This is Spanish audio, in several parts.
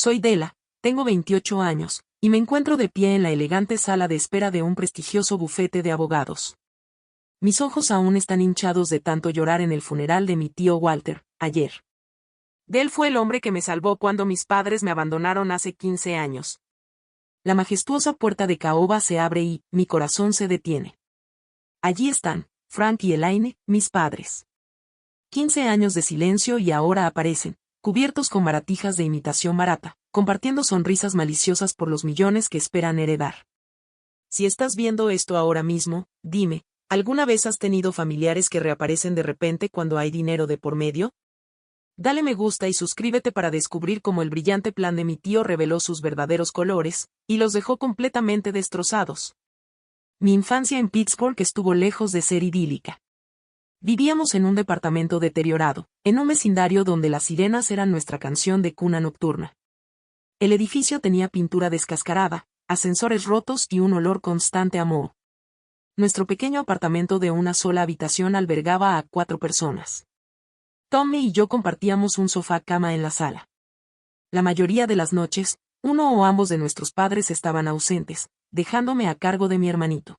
Soy Della, tengo 28 años, y me encuentro de pie en la elegante sala de espera de un prestigioso bufete de abogados. Mis ojos aún están hinchados de tanto llorar en el funeral de mi tío Walter, ayer. Él fue el hombre que me salvó cuando mis padres me abandonaron hace 15 años. La majestuosa puerta de caoba se abre y mi corazón se detiene. Allí están, Frank y Elaine, mis padres. 15 años de silencio y ahora aparecen, cubiertos con baratijas de imitación barata, compartiendo sonrisas maliciosas por los millones que esperan heredar. Si estás viendo esto ahora mismo, dime, ¿alguna vez has tenido familiares que reaparecen de repente cuando hay dinero de por medio? Dale me gusta y suscríbete para descubrir cómo el brillante plan de mi tío reveló sus verdaderos colores, y los dejó completamente destrozados. Mi infancia en Pittsburgh estuvo lejos de ser idílica. Vivíamos en un departamento deteriorado, en un vecindario donde las sirenas eran nuestra canción de cuna nocturna. El edificio tenía pintura descascarada, ascensores rotos y un olor constante a moho. Nuestro pequeño apartamento de una sola habitación albergaba a 4 personas. Tommy y yo compartíamos un sofá-cama en la sala. La mayoría de las noches, uno o ambos de nuestros padres estaban ausentes, dejándome a cargo de mi hermanito.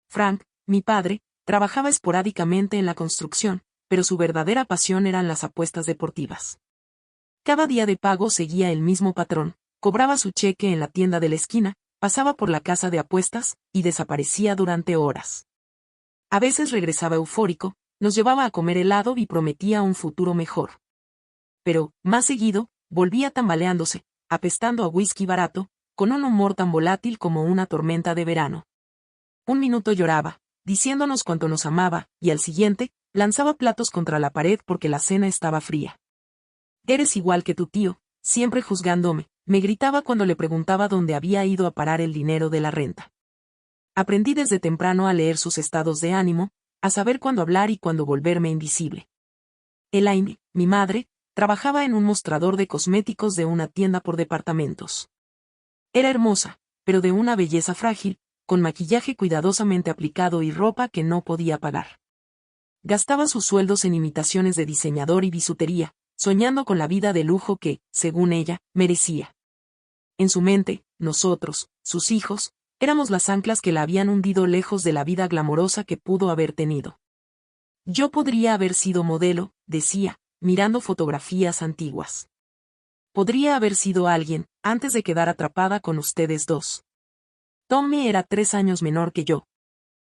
Frank, mi padre, trabajaba esporádicamente en la construcción, pero su verdadera pasión eran las apuestas deportivas. Cada día de pago seguía el mismo patrón, cobraba su cheque en la tienda de la esquina, pasaba por la casa de apuestas, y desaparecía durante horas. A veces regresaba eufórico, nos llevaba a comer helado y prometía un futuro mejor. Pero, más seguido, volvía tambaleándose, apestando a whisky barato, con un humor tan volátil como una tormenta de verano. Un minuto lloraba, diciéndonos cuánto nos amaba, y al siguiente, lanzaba platos contra la pared porque la cena estaba fría. Eres igual que tu tío, siempre juzgándome, me gritaba cuando le preguntaba dónde había ido a parar el dinero de la renta. Aprendí desde temprano a leer sus estados de ánimo, a saber cuándo hablar y cuándo volverme invisible. Elaine, mi madre, trabajaba en un mostrador de cosméticos de una tienda por departamentos. Era hermosa, pero de una belleza frágil, con maquillaje cuidadosamente aplicado y ropa que no podía pagar. Gastaba sus sueldos en imitaciones de diseñador y bisutería, soñando con la vida de lujo que, según ella, merecía. En su mente, nosotros, sus hijos, éramos las anclas que la habían hundido lejos de la vida glamorosa que pudo haber tenido. Yo podría haber sido modelo, decía, mirando fotografías antiguas. Podría haber sido alguien, antes de quedar atrapada con ustedes dos. Tommy era 3 años menor que yo.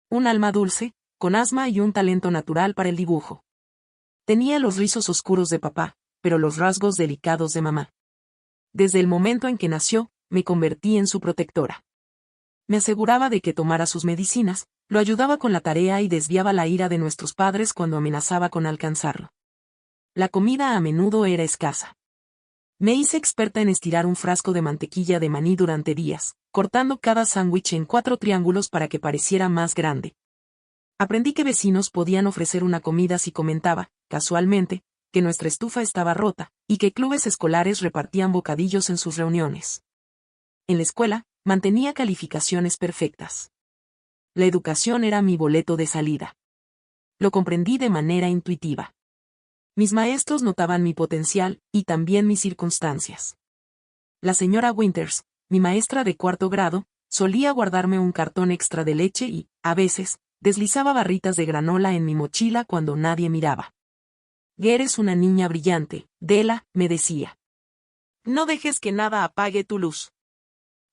Un alma dulce, con asma y un talento natural para el dibujo. Tenía los rizos oscuros de papá, pero los rasgos delicados de mamá. Desde el momento en que nació, me convertí en su protectora. Me aseguraba de que tomara sus medicinas, lo ayudaba con la tarea y desviaba la ira de nuestros padres cuando amenazaba con alcanzarlo. La comida a menudo era escasa. Me hice experta en estirar un frasco de mantequilla de maní durante días, cortando cada sándwich en 4 triángulos para que pareciera más grande. Aprendí que vecinos podían ofrecer una comida si comentaba, casualmente, que nuestra estufa estaba rota, y que clubes escolares repartían bocadillos en sus reuniones. En la escuela, mantenía calificaciones perfectas. La educación era mi boleto de salida. Lo comprendí de manera intuitiva. Mis maestros notaban mi potencial, y también mis circunstancias. La señora Winters, mi maestra de 4º grado, solía guardarme un cartón extra de leche y, a veces, deslizaba barritas de granola en mi mochila cuando nadie miraba. Eres una niña brillante, Della, me decía. No dejes que nada apague tu luz.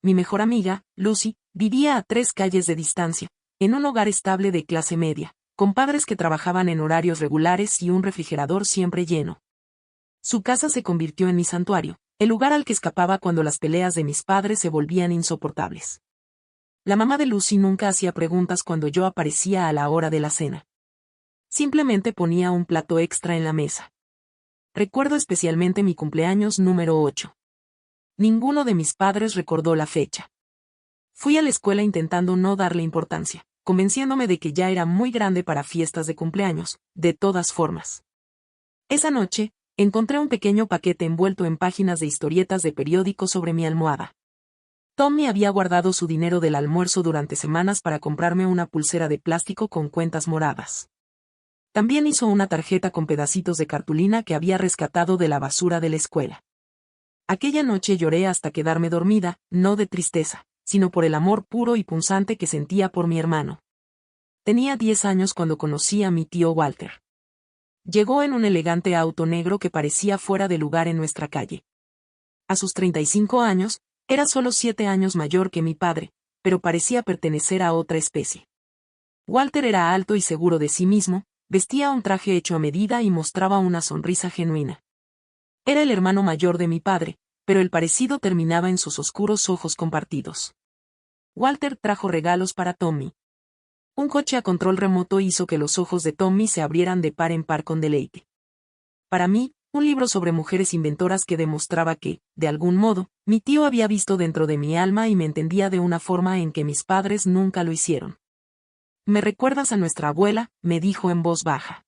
Mi mejor amiga, Lucy, vivía a 3 calles de distancia, en un hogar estable de clase media, con padres que trabajaban en horarios regulares y un refrigerador siempre lleno. Su casa se convirtió en mi santuario, el lugar al que escapaba cuando las peleas de mis padres se volvían insoportables. La mamá de Lucy nunca hacía preguntas cuando yo aparecía a la hora de la cena. Simplemente ponía un plato extra en la mesa. Recuerdo especialmente mi cumpleaños número 8. Ninguno de mis padres recordó la fecha. Fui a la escuela intentando no darle importancia, convenciéndome de que ya era muy grande para fiestas de cumpleaños, de todas formas. Esa noche, encontré un pequeño paquete envuelto en páginas de historietas de periódico sobre mi almohada. Tommy había guardado su dinero del almuerzo durante semanas para comprarme una pulsera de plástico con cuentas moradas. También hizo una tarjeta con pedacitos de cartulina que había rescatado de la basura de la escuela. Aquella noche lloré hasta quedarme dormida, no de tristeza, sino por el amor puro y punzante que sentía por mi hermano. Tenía 10 años cuando conocí a mi tío Walter. Llegó en un elegante auto negro que parecía fuera de lugar en nuestra calle. A sus 35 años, era solo 7 años mayor que mi padre, pero parecía pertenecer a otra especie. Walter era alto y seguro de sí mismo, vestía un traje hecho a medida y mostraba una sonrisa genuina. Era el hermano mayor de mi padre, pero el parecido terminaba en sus oscuros ojos compartidos. Walter trajo regalos para Tommy. Un coche a control remoto hizo que los ojos de Tommy se abrieran de par en par con deleite. Para mí, un libro sobre mujeres inventoras que demostraba que, de algún modo, mi tío había visto dentro de mi alma y me entendía de una forma en que mis padres nunca lo hicieron. «Me recuerdas a nuestra abuela», me dijo en voz baja.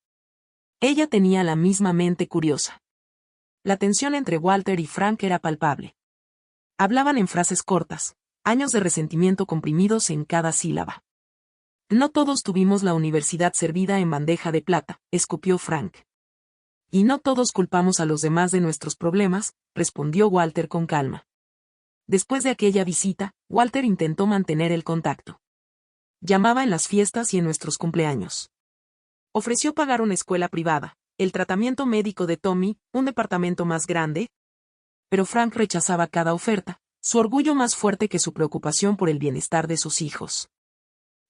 Ella tenía la misma mente curiosa. La tensión entre Walter y Frank era palpable. Hablaban en frases cortas, años de resentimiento comprimidos en cada sílaba. «No todos tuvimos la universidad servida en bandeja de plata», escupió Frank. «Y no todos culpamos a los demás de nuestros problemas», respondió Walter con calma. Después de aquella visita, Walter intentó mantener el contacto. Llamaba en las fiestas y en nuestros cumpleaños. Ofreció pagar una escuela privada, el tratamiento médico de Tommy, un departamento más grande. Pero Frank rechazaba cada oferta, su orgullo más fuerte que su preocupación por el bienestar de sus hijos.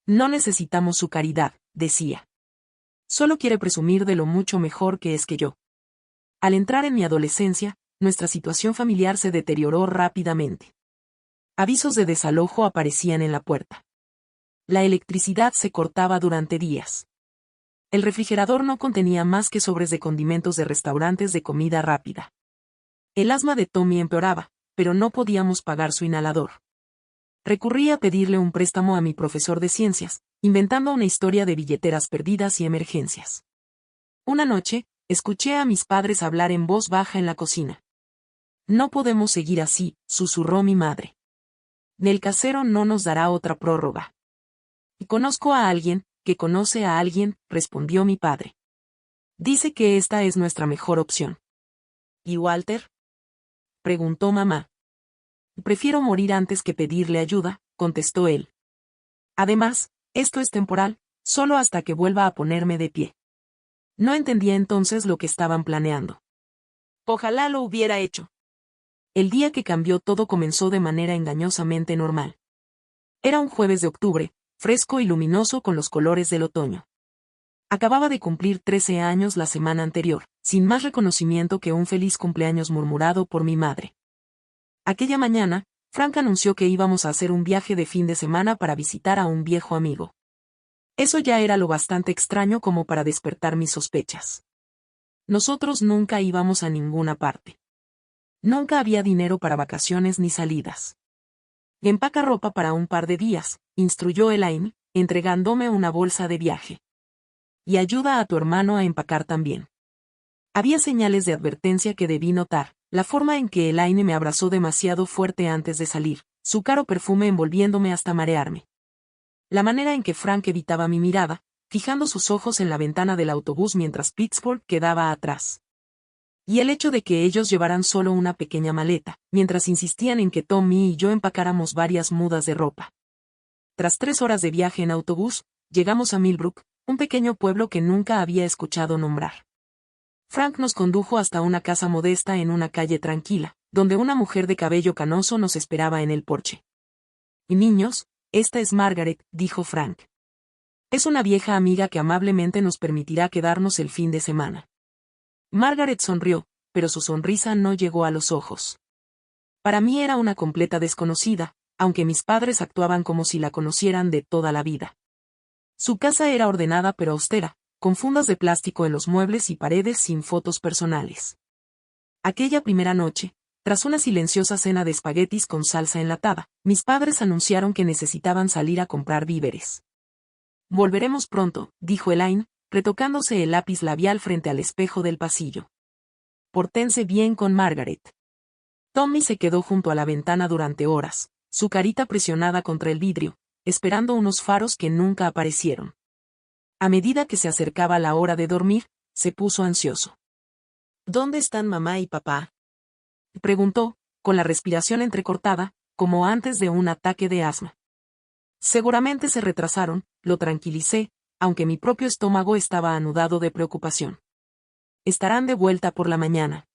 «No necesitamos su caridad», decía. «Solo quiere presumir de lo mucho mejor que es que yo». Al entrar en mi adolescencia, nuestra situación familiar se deterioró rápidamente. Avisos de desalojo aparecían en la puerta. La electricidad se cortaba durante días. El refrigerador no contenía más que sobres de condimentos de restaurantes de comida rápida. El asma de Tommy empeoraba, pero no podíamos pagar su inhalador. Recurrí a pedirle un préstamo a mi profesor de ciencias, inventando una historia de billeteras perdidas y emergencias. Una noche, escuché a mis padres hablar en voz baja en la cocina. «No podemos seguir así», susurró mi madre. «El casero no nos dará otra prórroga». «Y conozco a alguien, que conoce a alguien», respondió mi padre. «Dice que esta es nuestra mejor opción». «¿Y Walter?», preguntó mamá. «Prefiero morir antes que pedirle ayuda», contestó él. «Además, esto es temporal, solo hasta que vuelva a ponerme de pie». No entendía entonces lo que estaban planeando. Ojalá lo hubiera hecho. El día que cambió todo comenzó de manera engañosamente normal. Era un jueves de octubre, fresco y luminoso con los colores del otoño. Acababa de cumplir 13 años la semana anterior, sin más reconocimiento que un feliz cumpleaños murmurado por mi madre. Aquella mañana, Frank anunció que íbamos a hacer un viaje de fin de semana para visitar a un viejo amigo. Eso ya era lo bastante extraño como para despertar mis sospechas. Nosotros nunca íbamos a ninguna parte. Nunca había dinero para vacaciones ni salidas. «Empaca ropa para un par de días», instruyó Elaine, entregándome una bolsa de viaje. «Y ayuda a tu hermano a empacar también». Había señales de advertencia que debí notar, la forma en que Elaine me abrazó demasiado fuerte antes de salir, su caro perfume envolviéndome hasta marearme. La manera en que Frank evitaba mi mirada, fijando sus ojos en la ventana del autobús mientras Pittsburgh quedaba atrás. Y el hecho de que ellos llevaran solo una pequeña maleta, mientras insistían en que Tommy y yo empacáramos varias mudas de ropa. Tras 3 horas de viaje en autobús, llegamos a Millbrook, un pequeño pueblo que nunca había escuchado nombrar. Frank nos condujo hasta una casa modesta en una calle tranquila, donde una mujer de cabello canoso nos esperaba en el porche. «Y niños, esta es Margaret», dijo Frank. «Es una vieja amiga que amablemente nos permitirá quedarnos el fin de semana». Margaret sonrió, pero su sonrisa no llegó a los ojos. Para mí era una completa desconocida, aunque mis padres actuaban como si la conocieran de toda la vida. Su casa era ordenada pero austera, con fundas de plástico en los muebles y paredes sin fotos personales. Aquella primera noche, tras una silenciosa cena de espaguetis con salsa enlatada, mis padres anunciaron que necesitaban salir a comprar víveres. «Volveremos pronto», dijo Elaine, retocándose el lápiz labial frente al espejo del pasillo. «Pórtense bien con Margaret». Tommy se quedó junto a la ventana durante horas, su carita presionada contra el vidrio, esperando unos faros que nunca aparecieron. A medida que se acercaba la hora de dormir, se puso ansioso. «¿Dónde están mamá y papá?», preguntó, con la respiración entrecortada, como antes de un ataque de asma. Seguramente se retrasaron, lo tranquilicé, aunque mi propio estómago estaba anudado de preocupación. Estarán de vuelta por la mañana.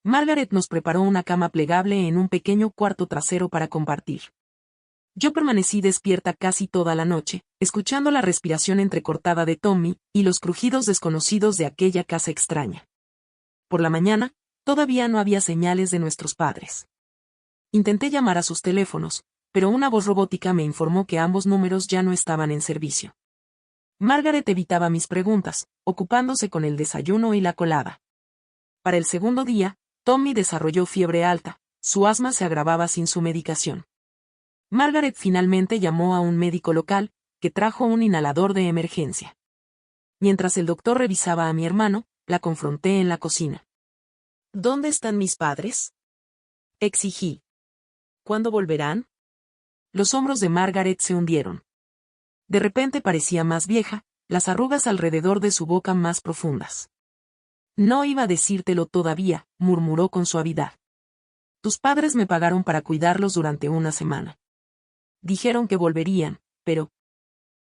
Margaret nos preparó una cama plegable en un pequeño cuarto trasero para compartir. Yo permanecí despierta casi toda la noche, escuchando la respiración entrecortada de Tommy y los crujidos desconocidos de aquella casa extraña. Por la mañana, todavía no había señales de nuestros padres. Intenté llamar a sus teléfonos, pero una voz robótica me informó que ambos números ya no estaban en servicio. Margaret evitaba mis preguntas, ocupándose con el desayuno y la colada. Para el segundo día, Tommy desarrolló fiebre alta, su asma se agravaba sin su medicación. Margaret finalmente llamó a un médico local, que trajo un inhalador de emergencia. Mientras el doctor revisaba a mi hermano, la confronté en la cocina. ¿Dónde están mis padres?, exigí. ¿Cuándo volverán? Los hombros de Margaret se hundieron. De repente parecía más vieja, las arrugas alrededor de su boca más profundas. No iba a decírtelo todavía, murmuró con suavidad. Tus padres me pagaron para cuidarlos durante una semana. Dijeron que volverían, pero...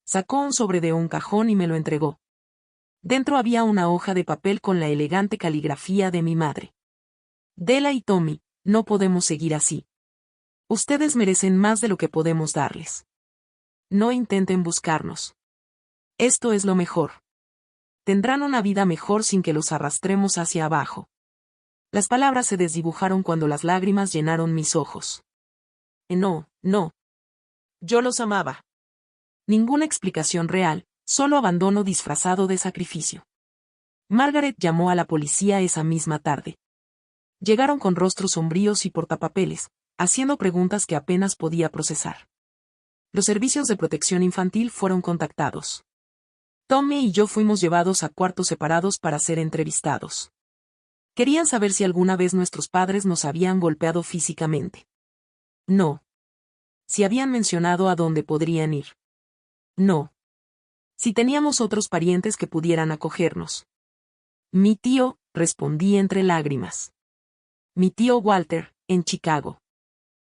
Sacó un sobre de un cajón y me lo entregó. Dentro había una hoja de papel con la elegante caligrafía de mi madre. Della y Tommy, no podemos seguir así. Ustedes merecen más de lo que podemos darles. No intenten buscarnos. Esto es lo mejor. Tendrán una vida mejor sin que los arrastremos hacia abajo. Las palabras se desdibujaron cuando las lágrimas llenaron mis ojos. No. Yo los amaba. Ninguna explicación real, solo abandono disfrazado de sacrificio. Margaret llamó a la policía esa misma tarde. Llegaron con rostros sombríos y portapapeles, haciendo preguntas que apenas podía procesar. Los servicios de protección infantil fueron contactados. Tommy y yo fuimos llevados a cuartos separados para ser entrevistados. Querían saber si alguna vez nuestros padres nos habían golpeado físicamente. No. Si habían mencionado a dónde podrían ir. No. Si teníamos otros parientes que pudieran acogernos. Mi tío, respondí entre lágrimas. Mi tío Walter, en Chicago.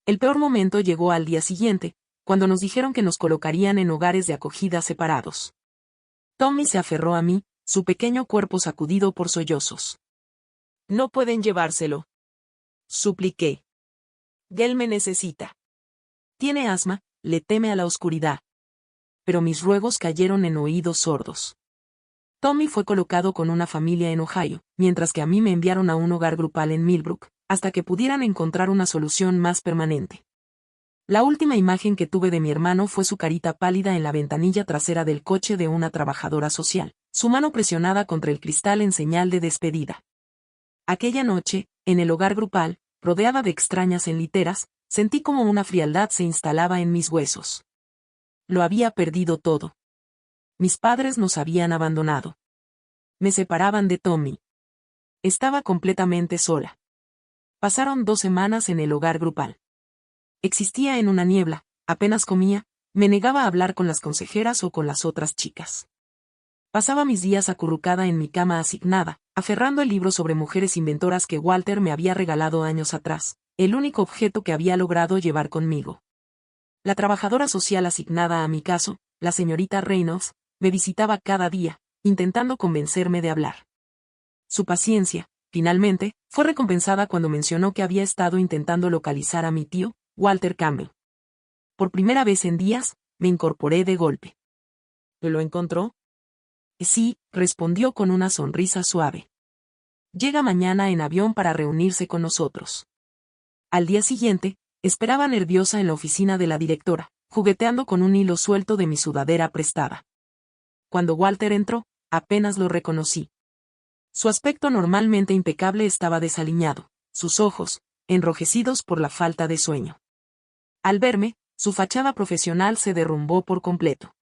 El peor momento llegó al día siguiente, cuando nos dijeron que nos colocarían en hogares de acogida separados. Tommy se aferró a mí, su pequeño cuerpo sacudido por sollozos. No pueden llevárselo. Supliqué. Él me necesita. Tiene asma, le teme a la oscuridad. Pero mis ruegos cayeron en oídos sordos. Tommy fue colocado con una familia en Ohio, mientras que a mí me enviaron a un hogar grupal en Millbrook, hasta que pudieran encontrar una solución más permanente. La última imagen que tuve de mi hermano fue su carita pálida en la ventanilla trasera del coche de una trabajadora social, su mano presionada contra el cristal en señal de despedida. Aquella noche, en el hogar grupal, rodeada de extrañas en literas, sentí como una frialdad se instalaba en mis huesos. Lo había perdido todo. Mis padres nos habían abandonado. Me separaban de Tommy. Estaba completamente sola. Pasaron 2 semanas en el hogar grupal. Existía en una niebla, apenas comía, me negaba a hablar con las consejeras o con las otras chicas. Pasaba mis días acurrucada en mi cama asignada, aferrando el libro sobre mujeres inventoras que Walter me había regalado años atrás, el único objeto que había logrado llevar conmigo. La trabajadora social asignada a mi caso, la señorita Reynolds, me visitaba cada día, intentando convencerme de hablar. Su paciencia, finalmente, fue recompensada cuando mencionó que había estado intentando localizar a mi tío, Walter Campbell. Por primera vez en días, me incorporé de golpe. ¿Lo encontró? Sí, respondió con una sonrisa suave. Llega mañana en avión para reunirse con nosotros. Al día siguiente, esperaba nerviosa en la oficina de la directora, jugueteando con un hilo suelto de mi sudadera prestada. Cuando Walter entró, apenas lo reconocí. Su aspecto normalmente impecable estaba desaliñado, sus ojos, enrojecidos por la falta de sueño. Al verme, su fachada profesional se derrumbó por completo.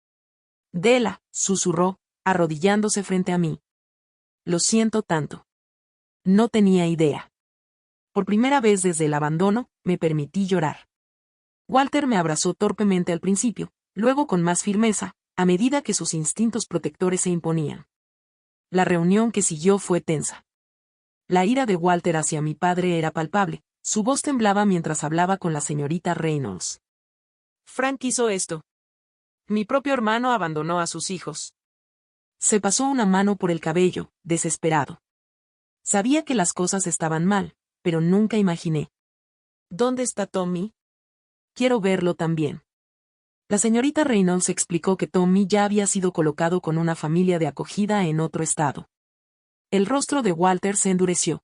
Della, susurró, arrodillándose frente a mí. Lo siento tanto. No tenía idea. Por primera vez desde el abandono, me permití llorar. Walter me abrazó torpemente al principio, luego con más firmeza, a medida que sus instintos protectores se imponían. La reunión que siguió fue tensa. La ira de Walter hacia mi padre era palpable, Su voz temblaba mientras hablaba con la señorita Reynolds. Frank hizo esto. Mi propio hermano abandonó a sus hijos. Se pasó una mano por el cabello, desesperado. Sabía que las cosas estaban mal, pero nunca imaginé. ¿Dónde está Tommy? Quiero verlo también. La señorita Reynolds explicó que Tommy ya había sido colocado con una familia de acogida en otro estado. El rostro de Walter se endureció.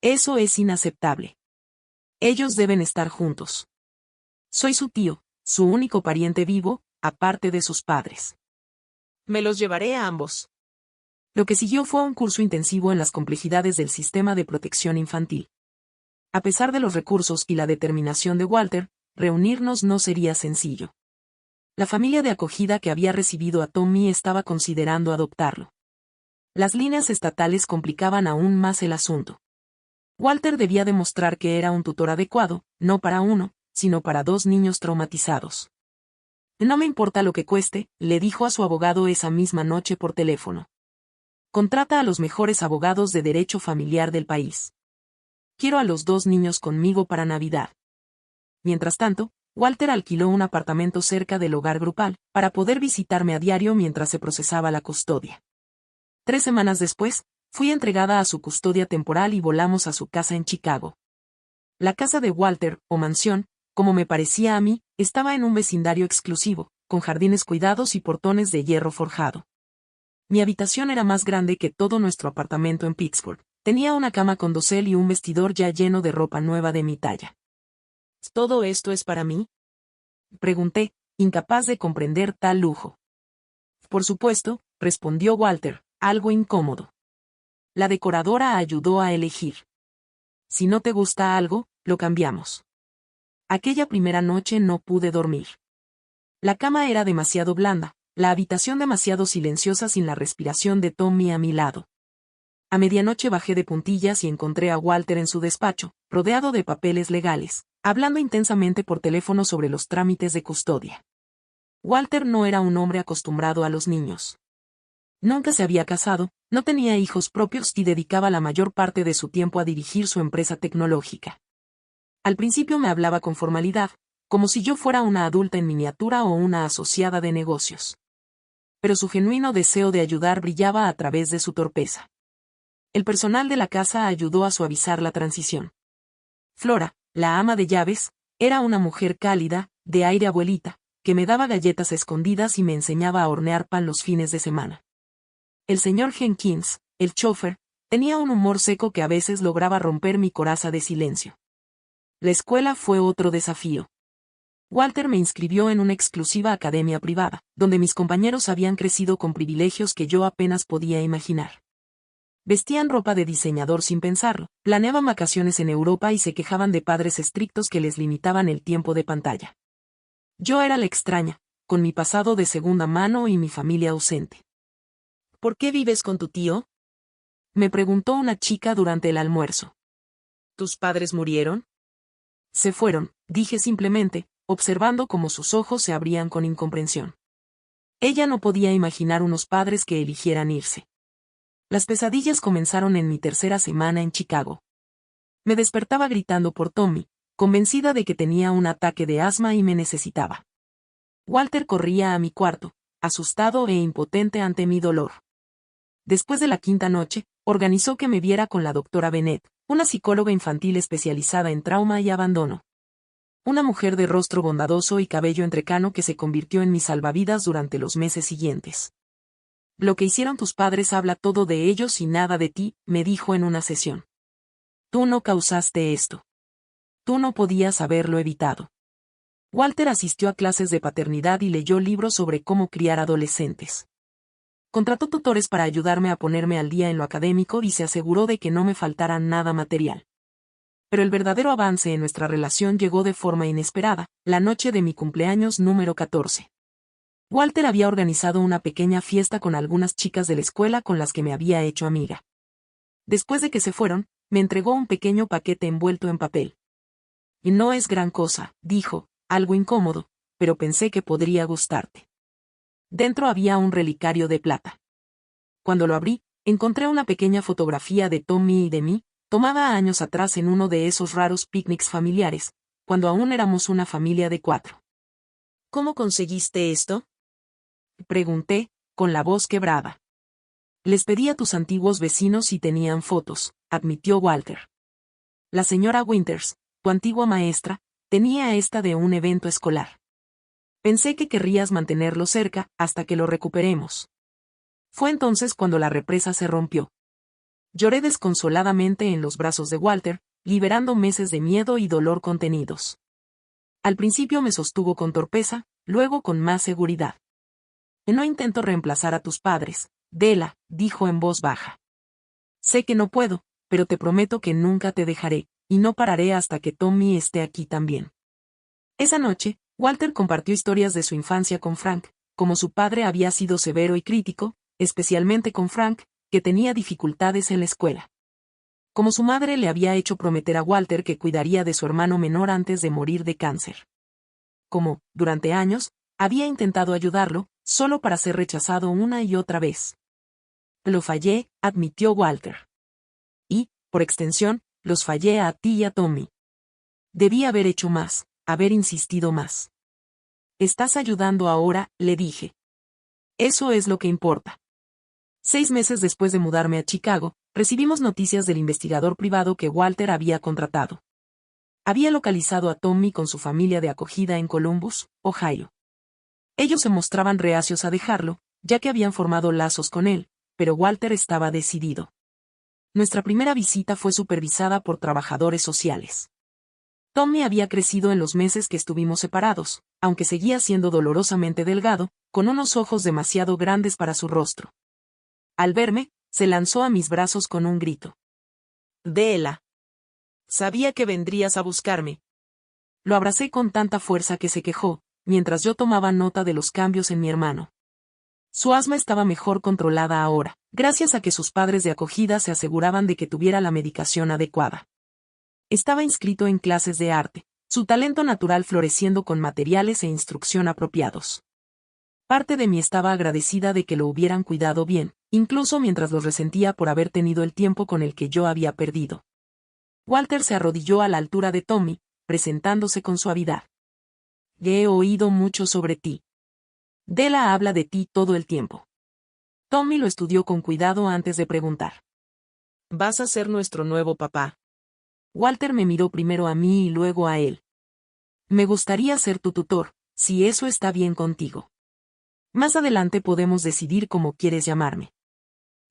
Eso es inaceptable. Ellos deben estar juntos. Soy su tío, su único pariente vivo, aparte de sus padres. Me los llevaré a ambos. Lo que siguió fue un curso intensivo en las complejidades del sistema de protección infantil. A pesar de los recursos y la determinación de Walter, reunirnos no sería sencillo. La familia de acogida que había recibido a Tommy estaba considerando adoptarlo. Las líneas estatales complicaban aún más el asunto. Walter debía demostrar que era un tutor adecuado, no para uno, sino para dos niños traumatizados. No me importa lo que cueste, le dijo a su abogado esa misma noche por teléfono. Contrata a los mejores abogados de derecho familiar del país. Quiero a los dos niños conmigo para Navidad. Mientras tanto, Walter alquiló un apartamento cerca del hogar grupal, para poder visitarme a diario mientras se procesaba la custodia. 3 semanas después, fui entregada a su custodia temporal y volamos a su casa en Chicago. La casa de Walter, o mansión, como me parecía a mí, estaba en un vecindario exclusivo, con jardines cuidados y portones de hierro forjado. Mi habitación era más grande que todo nuestro apartamento en Pittsburgh. Tenía una cama con dosel y un vestidor ya lleno de ropa nueva de mi talla. ¿Todo esto es para mí? Pregunté, incapaz de comprender tal lujo. Por supuesto, respondió Walter, algo incómodo. La decoradora ayudó a elegir. Si no te gusta algo, lo cambiamos. Aquella primera noche no pude dormir. La cama era demasiado blanda, la habitación demasiado silenciosa sin la respiración de Tommy a mi lado. A medianoche bajé de puntillas y encontré a Walter en su despacho, rodeado de papeles legales, hablando intensamente por teléfono sobre los trámites de custodia. Walter no era un hombre acostumbrado a los niños. Nunca se había casado, no tenía hijos propios y dedicaba la mayor parte de su tiempo a dirigir su empresa tecnológica. Al principio me hablaba con formalidad, como si yo fuera una adulta en miniatura o una asociada de negocios. Pero su genuino deseo de ayudar brillaba a través de su torpeza. El personal de la casa ayudó a suavizar la transición. Flora, la ama de llaves, era una mujer cálida, de aire abuelita, que me daba galletas escondidas y me enseñaba a hornear pan los fines de semana. El señor Jenkins, el chofer, tenía un humor seco que a veces lograba romper mi coraza de silencio. La escuela fue otro desafío. Walter me inscribió en una exclusiva academia privada, donde mis compañeros habían crecido con privilegios que yo apenas podía imaginar. Vestían ropa de diseñador sin pensarlo, planeaban vacaciones en Europa y se quejaban de padres estrictos que les limitaban el tiempo de pantalla. Yo era la extraña, con mi pasado de segunda mano y mi familia ausente. ¿Por qué vives con tu tío? Me preguntó una chica durante el almuerzo. ¿Tus padres murieron? Se fueron, dije simplemente, observando cómo sus ojos se abrían con incomprensión. Ella no podía imaginar unos padres que eligieran irse. Las pesadillas comenzaron en mi tercera semana en Chicago. Me despertaba gritando por Tommy, convencida de que tenía un ataque de asma y me necesitaba. Walter corría a mi cuarto, asustado e impotente ante mi dolor. Después de la quinta noche, organizó que me viera con la doctora Bennett, una psicóloga infantil especializada en trauma y abandono. Una mujer de rostro bondadoso y cabello entrecano que se convirtió en mi salvavidas durante los meses siguientes. Lo que hicieron tus padres habla todo de ellos y nada de ti, me dijo en una sesión. Tú no causaste esto. Tú no podías haberlo evitado. Walter asistió a clases de paternidad y leyó libros sobre cómo criar adolescentes. Contrató tutores para ayudarme a ponerme al día en lo académico y se aseguró de que no me faltara nada material. Pero el verdadero avance en nuestra relación llegó de forma inesperada, la noche de mi cumpleaños número 14. Walter había organizado una pequeña fiesta con algunas chicas de la escuela con las que me había hecho amiga. Después de que se fueron, me entregó un pequeño paquete envuelto en papel. Y no es gran cosa, dijo, algo incómodo, pero pensé que podría gustarte. Dentro había un relicario de plata. Cuando lo abrí, encontré una pequeña fotografía de Tommy y de mí, tomada años atrás en uno de esos raros picnics familiares, cuando aún éramos una familia de 4. ¿Cómo conseguiste esto? Pregunté, con la voz quebrada. Les pedí a tus antiguos vecinos si tenían fotos, admitió Walter. La señora Winters, tu antigua maestra, tenía esta de un evento escolar. Pensé que querrías mantenerlo cerca hasta que lo recuperemos. Fue entonces cuando la represa se rompió. Lloré desconsoladamente en los brazos de Walter, liberando meses de miedo y dolor contenidos. Al principio me sostuvo con torpeza, luego con más seguridad. No intento reemplazar a tus padres, Della, dijo en voz baja. Sé que no puedo, pero te prometo que nunca te dejaré, y no pararé hasta que Tommy esté aquí también. Esa noche, Walter compartió historias de su infancia con Frank, como su padre había sido severo y crítico, especialmente con Frank, que tenía dificultades en la escuela. Como su madre le había hecho prometer a Walter que cuidaría de su hermano menor antes de morir de cáncer. Como, durante años, había intentado ayudarlo, solo para ser rechazado una y otra vez. Lo fallé, admitió Walter. Y, por extensión, los fallé a ti y a Tommy. Debí haber hecho más, haber insistido más. Estás ayudando ahora, le dije. Eso es lo que importa. 6 meses después de mudarme a Chicago, recibimos noticias del investigador privado que Walter había contratado. Había localizado a Tommy con su familia de acogida en Columbus, Ohio. Ellos se mostraban reacios a dejarlo, ya que habían formado lazos con él, pero Walter estaba decidido. Nuestra primera visita fue supervisada por trabajadores sociales. Tommy había crecido en los meses que estuvimos separados, aunque seguía siendo dolorosamente delgado, con unos ojos demasiado grandes para su rostro. Al verme, se lanzó a mis brazos con un grito. Della. Sabía que vendrías a buscarme. Lo abracé con tanta fuerza que se quejó, mientras yo tomaba nota de los cambios en mi hermano. Su asma estaba mejor controlada ahora, gracias a que sus padres de acogida se aseguraban de que tuviera la medicación adecuada. Estaba inscrito en clases de arte, su talento natural floreciendo con materiales e instrucción apropiados. Parte de mí estaba agradecida de que lo hubieran cuidado bien, incluso mientras los resentía por haber tenido el tiempo con el que yo había perdido. Walter se arrodilló a la altura de Tommy, presentándose con suavidad. He oído mucho sobre ti. Della habla de ti todo el tiempo. Tommy lo estudió con cuidado antes de preguntar. ¿Vas a ser nuestro nuevo papá? Walter me miró primero a mí y luego a él. Me gustaría ser tu tutor, si eso está bien contigo. Más adelante podemos decidir cómo quieres llamarme.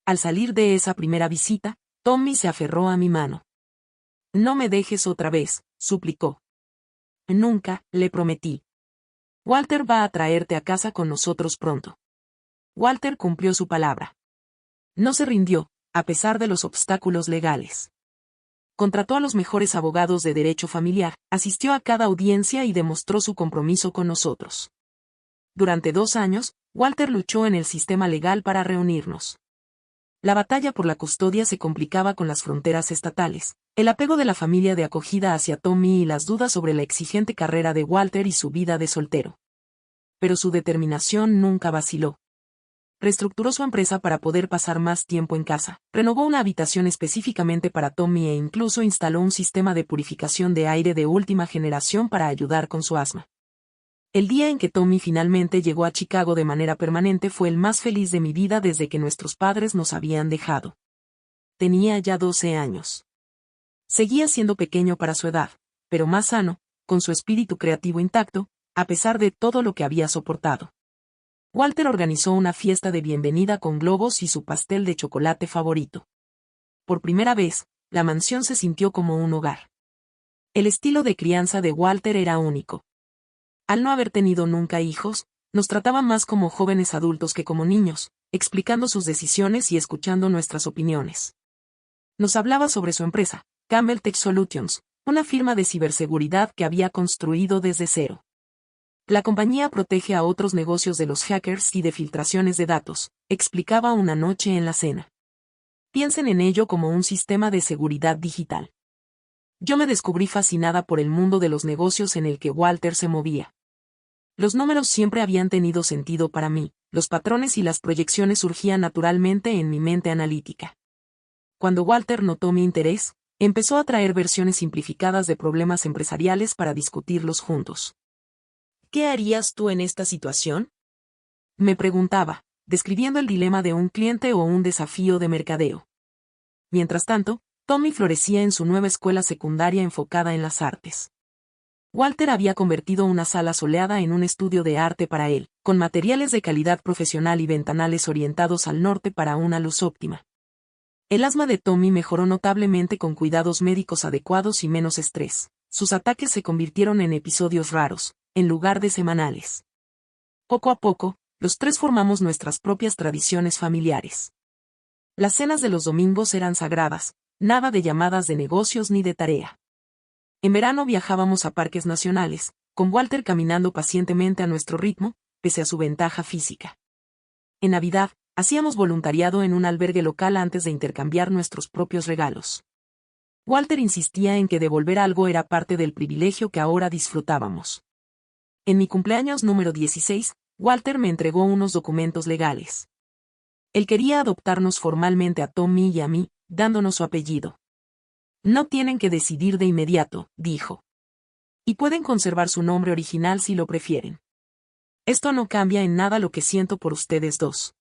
Al salir de esa primera visita, Tommy se aferró a mi mano. No me dejes otra vez, suplicó. Nunca, le prometí. Walter va a traerte a casa con nosotros pronto. Walter cumplió su palabra. No se rindió, a pesar de los obstáculos legales. Contrató a los mejores abogados de derecho familiar, asistió a cada audiencia y demostró su compromiso con nosotros. Durante 2 años, Walter luchó en el sistema legal para reunirnos. La batalla por la custodia se complicaba con las fronteras estatales, el apego de la familia de acogida hacia Tommy y las dudas sobre la exigente carrera de Walter y su vida de soltero. Pero su determinación nunca vaciló. Reestructuró su empresa para poder pasar más tiempo en casa, renovó una habitación específicamente para Tommy e incluso instaló un sistema de purificación de aire de última generación para ayudar con su asma. El día en que Tommy finalmente llegó a Chicago de manera permanente fue el más feliz de mi vida desde que nuestros padres nos habían dejado. Tenía ya 12 años. Seguía siendo pequeño para su edad, pero más sano, con su espíritu creativo intacto, a pesar de todo lo que había soportado. Walter organizó una fiesta de bienvenida con globos y su pastel de chocolate favorito. Por primera vez, la mansión se sintió como un hogar. El estilo de crianza de Walter era único. Al no haber tenido nunca hijos, nos trataba más como jóvenes adultos que como niños, explicando sus decisiones y escuchando nuestras opiniones. Nos hablaba sobre su empresa, Campbell Tech Solutions, una firma de ciberseguridad que había construido desde cero. La compañía protege a otros negocios de los hackers y de filtraciones de datos, explicaba una noche en la cena. Piensen en ello como un sistema de seguridad digital. Yo me descubrí fascinada por el mundo de los negocios en el que Walter se movía. Los números siempre habían tenido sentido para mí, los patrones y las proyecciones surgían naturalmente en mi mente analítica. Cuando Walter notó mi interés, Empezó a traer versiones simplificadas de problemas empresariales para discutirlos juntos. ¿Qué harías tú en esta situación? Me preguntaba, describiendo el dilema de un cliente o un desafío de mercadeo. Mientras tanto, Tommy florecía en su nueva escuela secundaria enfocada en las artes. Walter había convertido una sala soleada en un estudio de arte para él, con materiales de calidad profesional y ventanales orientados al norte para una luz óptima. El asma de Tommy mejoró notablemente con cuidados médicos adecuados y menos estrés. Sus ataques se convirtieron en episodios raros, en lugar de semanales. Poco a poco, los tres formamos nuestras propias tradiciones familiares. Las cenas de los domingos eran sagradas, nada de llamadas de negocios ni de tarea. En verano viajábamos a parques nacionales, con Walter caminando pacientemente a nuestro ritmo, pese a su ventaja física. En Navidad, hacíamos voluntariado en un albergue local antes de intercambiar nuestros propios regalos. Walter insistía en que devolver algo era parte del privilegio que ahora disfrutábamos. En mi cumpleaños número 16, Walter me entregó unos documentos legales. Él quería adoptarnos formalmente a Tommy y a mí, dándonos su apellido. No tienen que decidir de inmediato, dijo. Y pueden conservar su nombre original si lo prefieren. Esto no cambia en nada lo que siento por ustedes dos.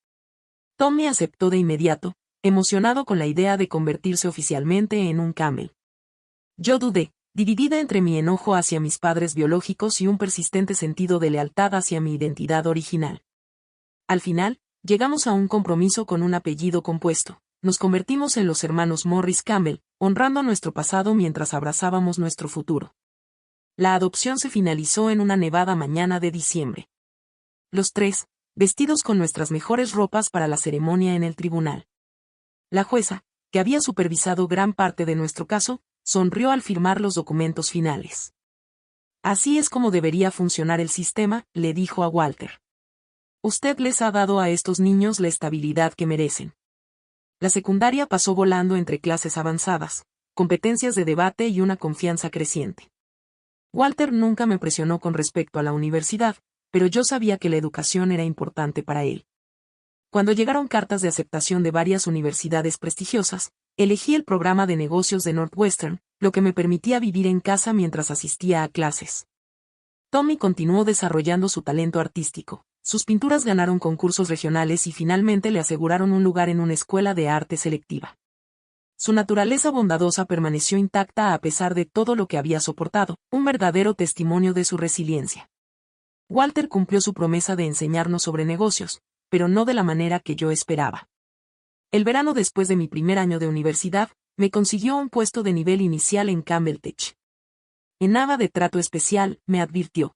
Tommy aceptó de inmediato, emocionado con la idea de convertirse oficialmente en un Campbell. Yo dudé, dividida entre mi enojo hacia mis padres biológicos y un persistente sentido de lealtad hacia mi identidad original. Al final, llegamos a un compromiso con un apellido compuesto. Nos convertimos en los hermanos Morris Campbell, honrando nuestro pasado mientras abrazábamos nuestro futuro. La adopción se finalizó en una nevada mañana de diciembre. Los tres, vestidos con nuestras mejores ropas para la ceremonia en el tribunal. La jueza, que había supervisado gran parte de nuestro caso, sonrió al firmar los documentos finales. Así es como debería funcionar el sistema, le dijo a Walter. Usted les ha dado a estos niños la estabilidad que merecen. La secundaria pasó volando entre clases avanzadas, competencias de debate y una confianza creciente. Walter nunca me presionó con respecto a la universidad, pero yo sabía que la educación era importante para él. Cuando llegaron cartas de aceptación de varias universidades prestigiosas, elegí el programa de negocios de Northwestern, lo que me permitía vivir en casa mientras asistía a clases. Tommy continuó desarrollando su talento artístico. Sus pinturas ganaron concursos regionales y finalmente le aseguraron un lugar en una escuela de arte selectiva. Su naturaleza bondadosa permaneció intacta a pesar de todo lo que había soportado, un verdadero testimonio de su resiliencia. Walter cumplió su promesa de enseñarnos sobre negocios, pero no de la manera que yo esperaba. El verano después de mi primer año de universidad, me consiguió un puesto de nivel inicial en Campbell Tech. En nada de trato especial, me advirtió.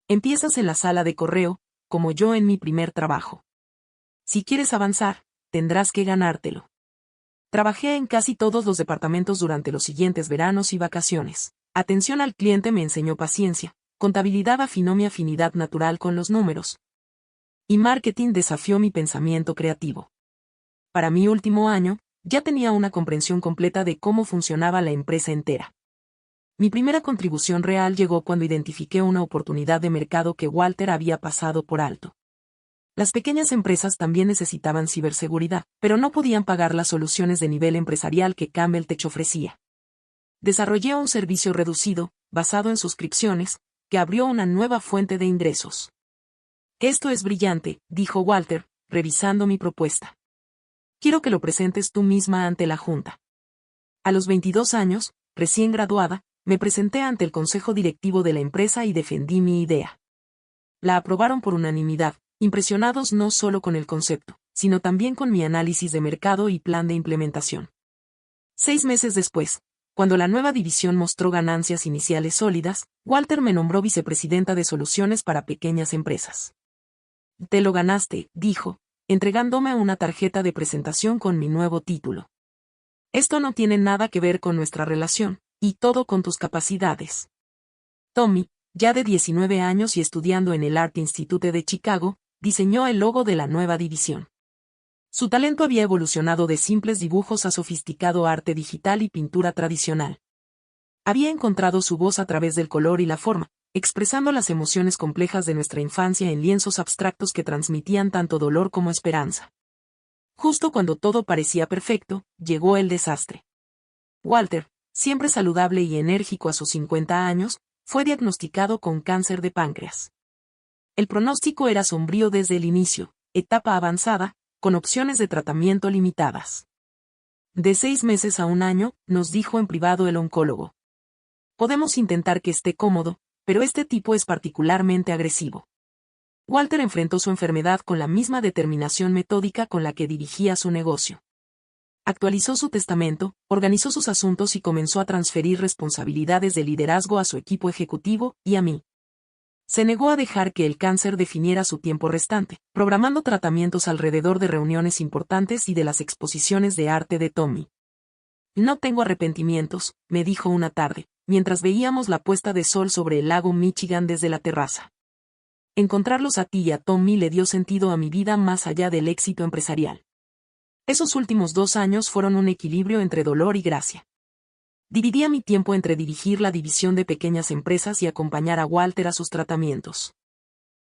Empiezas en la sala de correo, como yo en mi primer trabajo. Si quieres avanzar, tendrás que ganártelo. Trabajé en casi todos los departamentos durante los siguientes veranos y vacaciones. Atención al cliente me enseñó paciencia, contabilidad afinó mi afinidad natural con los números, y marketing desafió mi pensamiento creativo. Para mi último año, ya tenía una comprensión completa de cómo funcionaba la empresa entera. Mi primera contribución real llegó cuando identifiqué una oportunidad de mercado que Walter había pasado por alto. Las pequeñas empresas también necesitaban ciberseguridad, pero no podían pagar las soluciones de nivel empresarial que Campbell Tech ofrecía. Desarrollé un servicio reducido, basado en suscripciones, que abrió una nueva fuente de ingresos. Esto es brillante, dijo Walter, revisando mi propuesta. Quiero que lo presentes tú misma ante la junta. A los 22 años, recién graduada, me presenté ante el consejo directivo de la empresa y defendí mi idea. La aprobaron por unanimidad, impresionados no solo con el concepto, sino también con mi análisis de mercado y plan de implementación. 6 meses después, cuando la nueva división mostró ganancias iniciales sólidas, Walter me nombró vicepresidenta de soluciones para pequeñas empresas. Te lo ganaste, dijo, entregándome una tarjeta de presentación con mi nuevo título. Esto no tiene nada que ver con nuestra relación, y todo con tus capacidades. Tommy, ya de 19 años y estudiando en el Art Institute de Chicago, diseñó el logo de la nueva división. Su talento había evolucionado de simples dibujos a sofisticado arte digital y pintura tradicional. Había encontrado su voz a través del color y la forma, expresando las emociones complejas de nuestra infancia en lienzos abstractos que transmitían tanto dolor como esperanza. Justo cuando todo parecía perfecto, llegó el desastre. Walter, siempre saludable y enérgico a sus 50 años, fue diagnosticado con cáncer de páncreas. El pronóstico era sombrío desde el inicio, etapa avanzada, con opciones de tratamiento limitadas. De 6 meses a 1 año, nos dijo en privado el oncólogo. Podemos intentar que esté cómodo, pero este tipo es particularmente agresivo. Walter enfrentó su enfermedad con la misma determinación metódica con la que dirigía su negocio. Actualizó su testamento, organizó sus asuntos y comenzó a transferir responsabilidades de liderazgo a su equipo ejecutivo y a mí. Se negó a dejar que el cáncer definiera su tiempo restante, programando tratamientos alrededor de reuniones importantes y de las exposiciones de arte de Tommy. No tengo arrepentimientos, me dijo una tarde, mientras veíamos la puesta de sol sobre el lago Michigan desde la terraza. Encontrarlos a ti y a Tommy le dio sentido a mi vida más allá del éxito empresarial. Esos últimos 2 años fueron un equilibrio entre dolor y gracia. Dividía mi tiempo entre dirigir la división de pequeñas empresas y acompañar a Walter a sus tratamientos.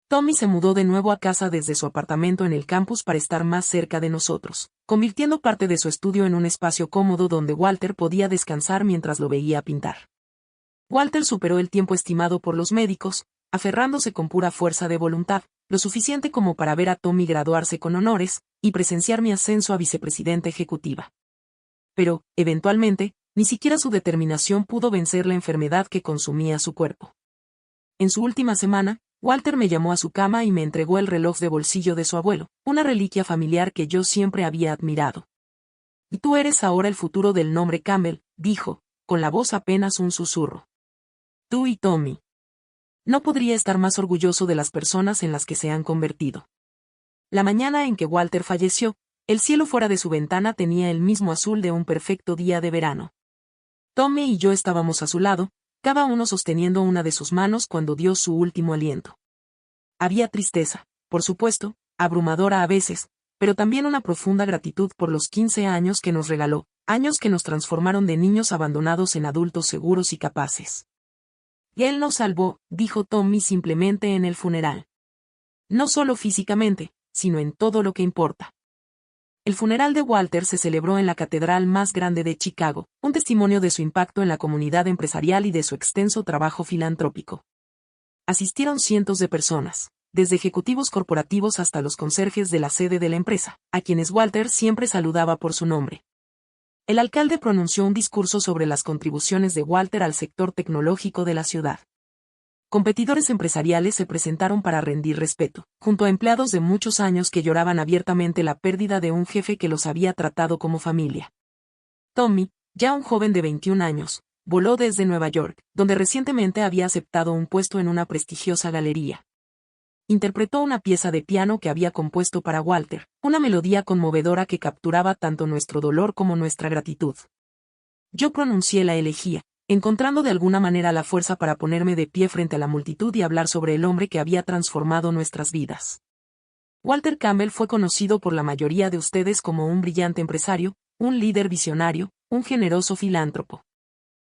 Tommy se mudó de nuevo a casa desde su apartamento en el campus para estar más cerca de nosotros, convirtiendo parte de su estudio en un espacio cómodo donde Walter podía descansar mientras lo veía pintar. Walter superó el tiempo estimado por los médicos, aferrándose con pura fuerza de voluntad, lo suficiente como para ver a Tommy graduarse con honores, y presenciar mi ascenso a vicepresidenta ejecutiva. Pero, eventualmente, ni siquiera su determinación pudo vencer la enfermedad que consumía su cuerpo. En su última semana, Walter me llamó a su cama y me entregó el reloj de bolsillo de su abuelo, una reliquia familiar que yo siempre había admirado. Y tú eres ahora el futuro del nombre Campbell, dijo, con la voz apenas un susurro. Tú y Tommy. No podría estar más orgulloso de las personas en las que se han convertido. La mañana en que Walter falleció, el cielo fuera de su ventana tenía el mismo azul de un perfecto día de verano. Tommy y yo estábamos a su lado, cada uno sosteniendo una de sus manos cuando dio su último aliento. Había tristeza, por supuesto, abrumadora a veces, pero también una profunda gratitud por los 15 años que nos regaló, años que nos transformaron de niños abandonados en adultos seguros y capaces. Y él nos salvó, dijo Tommy simplemente en el funeral. No solo físicamente, sino en todo lo que importa. El funeral de Walter se celebró en la catedral más grande de Chicago, un testimonio de su impacto en la comunidad empresarial y de su extenso trabajo filantrópico. Asistieron cientos de personas, desde ejecutivos corporativos hasta los conserjes de la sede de la empresa, a quienes Walter siempre saludaba por su nombre. El alcalde pronunció un discurso sobre las contribuciones de Walter al sector tecnológico de la ciudad. Competidores empresariales se presentaron para rendir respeto, junto a empleados de muchos años que lloraban abiertamente la pérdida de un jefe que los había tratado como familia. Tommy, ya un joven de 21 años, voló desde Nueva York, donde recientemente había aceptado un puesto en una prestigiosa galería. Interpretó una pieza de piano que había compuesto para Walter, una melodía conmovedora que capturaba tanto nuestro dolor como nuestra gratitud. Yo pronuncié la elegía, encontrando de alguna manera la fuerza para ponerme de pie frente a la multitud y hablar sobre el hombre que había transformado nuestras vidas. Walter Campbell fue conocido por la mayoría de ustedes como un brillante empresario, un líder visionario, un generoso filántropo.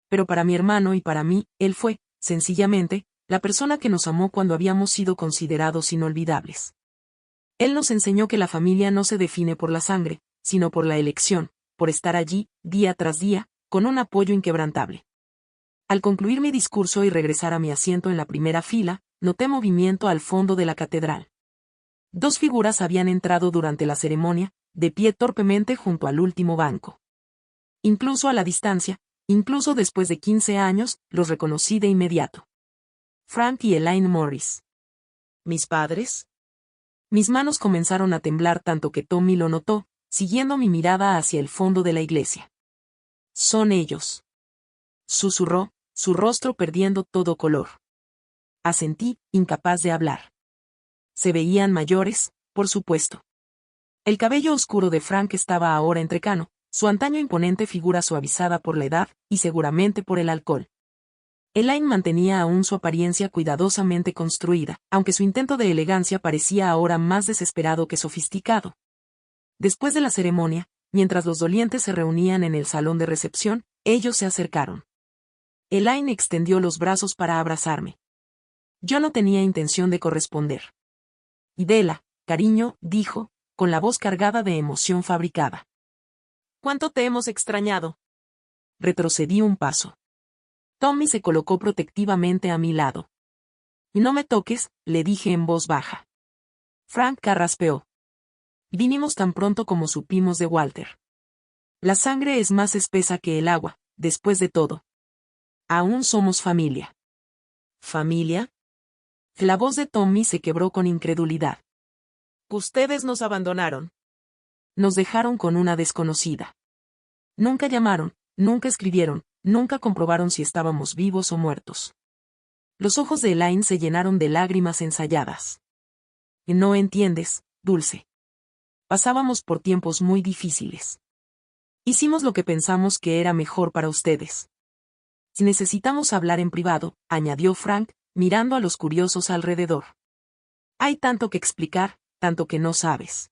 Pero para mi hermano y para mí, él fue, sencillamente, la persona que nos amó cuando habíamos sido considerados inolvidables. Él nos enseñó que la familia no se define por la sangre, sino por la elección, por estar allí, día tras día, con un apoyo inquebrantable. Al concluir mi discurso y regresar a mi asiento en la primera fila, noté movimiento al fondo de la catedral. 2 figuras habían entrado durante la ceremonia, de pie torpemente junto al último banco. Incluso a la distancia, incluso después de 15 años, los reconocí de inmediato. Frank y Elaine Morris. ¿Mis padres? Mis manos comenzaron a temblar tanto que Tommy lo notó, siguiendo mi mirada hacia el fondo de la iglesia. Son ellos. Susurró, su rostro perdiendo todo color. Asentí, incapaz de hablar. Se veían mayores, por supuesto. El cabello oscuro de Frank estaba ahora entrecano, su antaño imponente figura suavizada por la edad, y seguramente por el alcohol. Elaine mantenía aún su apariencia cuidadosamente construida, aunque su intento de elegancia parecía ahora más desesperado que sofisticado. Después de la ceremonia, mientras los dolientes se reunían en el salón de recepción, ellos se acercaron. Elaine extendió los brazos para abrazarme. Yo no tenía intención de corresponder. Idela, cariño, dijo, con la voz cargada de emoción fabricada. ¿Cuánto te hemos extrañado? retrocedí un paso. Tommy se colocó protectivamente a mi lado. «No me toques», le dije en voz baja. Frank carraspeó. Vinimos tan pronto como supimos de Walter. La sangre es más espesa que el agua, después de todo. Aún somos familia. ¿Familia? La voz de Tommy se quebró con incredulidad. Ustedes nos abandonaron. Nos dejaron con una desconocida. Nunca llamaron, nunca escribieron, nunca comprobaron si estábamos vivos o muertos. Los ojos de Elaine se llenaron de lágrimas ensayadas. No entiendes, Dulce. Pasábamos por tiempos muy difíciles. Hicimos lo que pensamos que era mejor para ustedes. Si necesitamos hablar en privado, añadió Frank, mirando a los curiosos alrededor. Hay tanto que explicar, tanto que no sabes.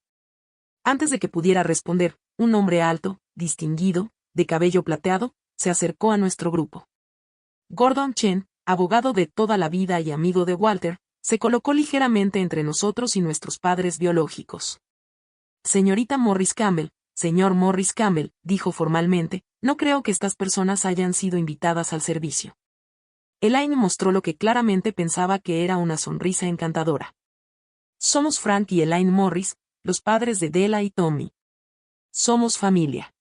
Antes de que pudiera responder, un hombre alto, distinguido, de cabello plateado, se acercó a nuestro grupo. Gordon Chen, abogado de toda la vida y amigo de Walter, se colocó ligeramente entre nosotros y nuestros padres biológicos. Señorita Morris Campbell, señor Morris Campbell, dijo formalmente, no creo que estas personas hayan sido invitadas al servicio. Elaine mostró lo que claramente pensaba que era una sonrisa encantadora. Somos Frank y Elaine Morris, los padres de Della y Tommy. Somos familia.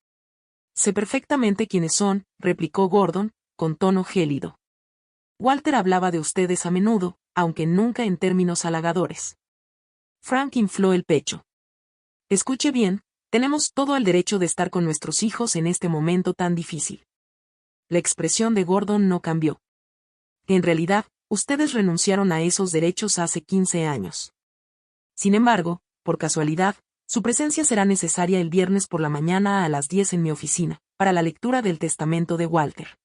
Sé perfectamente quiénes son, replicó Gordon, con tono gélido. Walter hablaba de ustedes a menudo, aunque nunca en términos halagadores. Frank infló el pecho. Escuche bien, tenemos todo el derecho de estar con nuestros hijos en este momento tan difícil. La expresión de Gordon no cambió. En realidad, ustedes renunciaron a esos derechos hace 15 años. Sin embargo, por casualidad, su presencia será necesaria el viernes por la mañana a las 10 en mi oficina, para la lectura del testamento de Walter.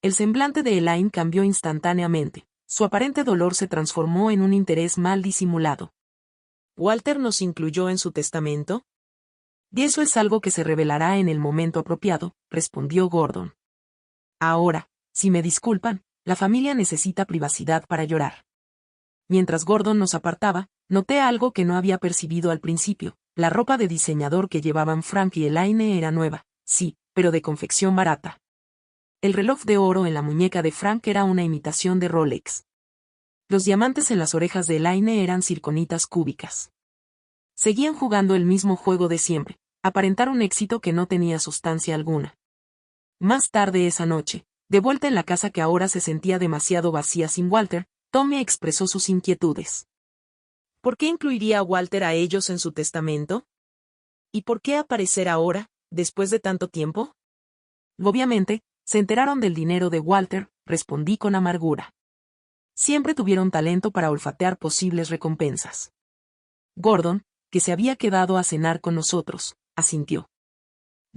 El semblante de Elaine cambió instantáneamente, su aparente dolor se transformó en un interés mal disimulado. ¿Walter nos incluyó en su testamento? Y eso es algo que se revelará en el momento apropiado, respondió Gordon. Ahora, si me disculpan, la familia necesita privacidad para llorar. Mientras Gordon nos apartaba, noté algo que no había percibido al principio. La ropa de diseñador que llevaban Frank y Elaine era nueva, sí, pero de confección barata. El reloj de oro en la muñeca de Frank era una imitación de Rolex. Los diamantes en las orejas de Elaine eran circonitas cúbicas. Seguían jugando el mismo juego de siempre, aparentar un éxito que no tenía sustancia alguna. Más tarde esa noche, de vuelta en la casa que ahora se sentía demasiado vacía sin Walter, Tommy expresó sus inquietudes. ¿Por qué incluiría a Walter a ellos en su testamento? ¿Y por qué aparecer ahora, después de tanto tiempo? Obviamente, se enteraron del dinero de Walter, respondí con amargura. Siempre tuvieron talento para olfatear posibles recompensas. Gordon, que se había quedado a cenar con nosotros, asintió.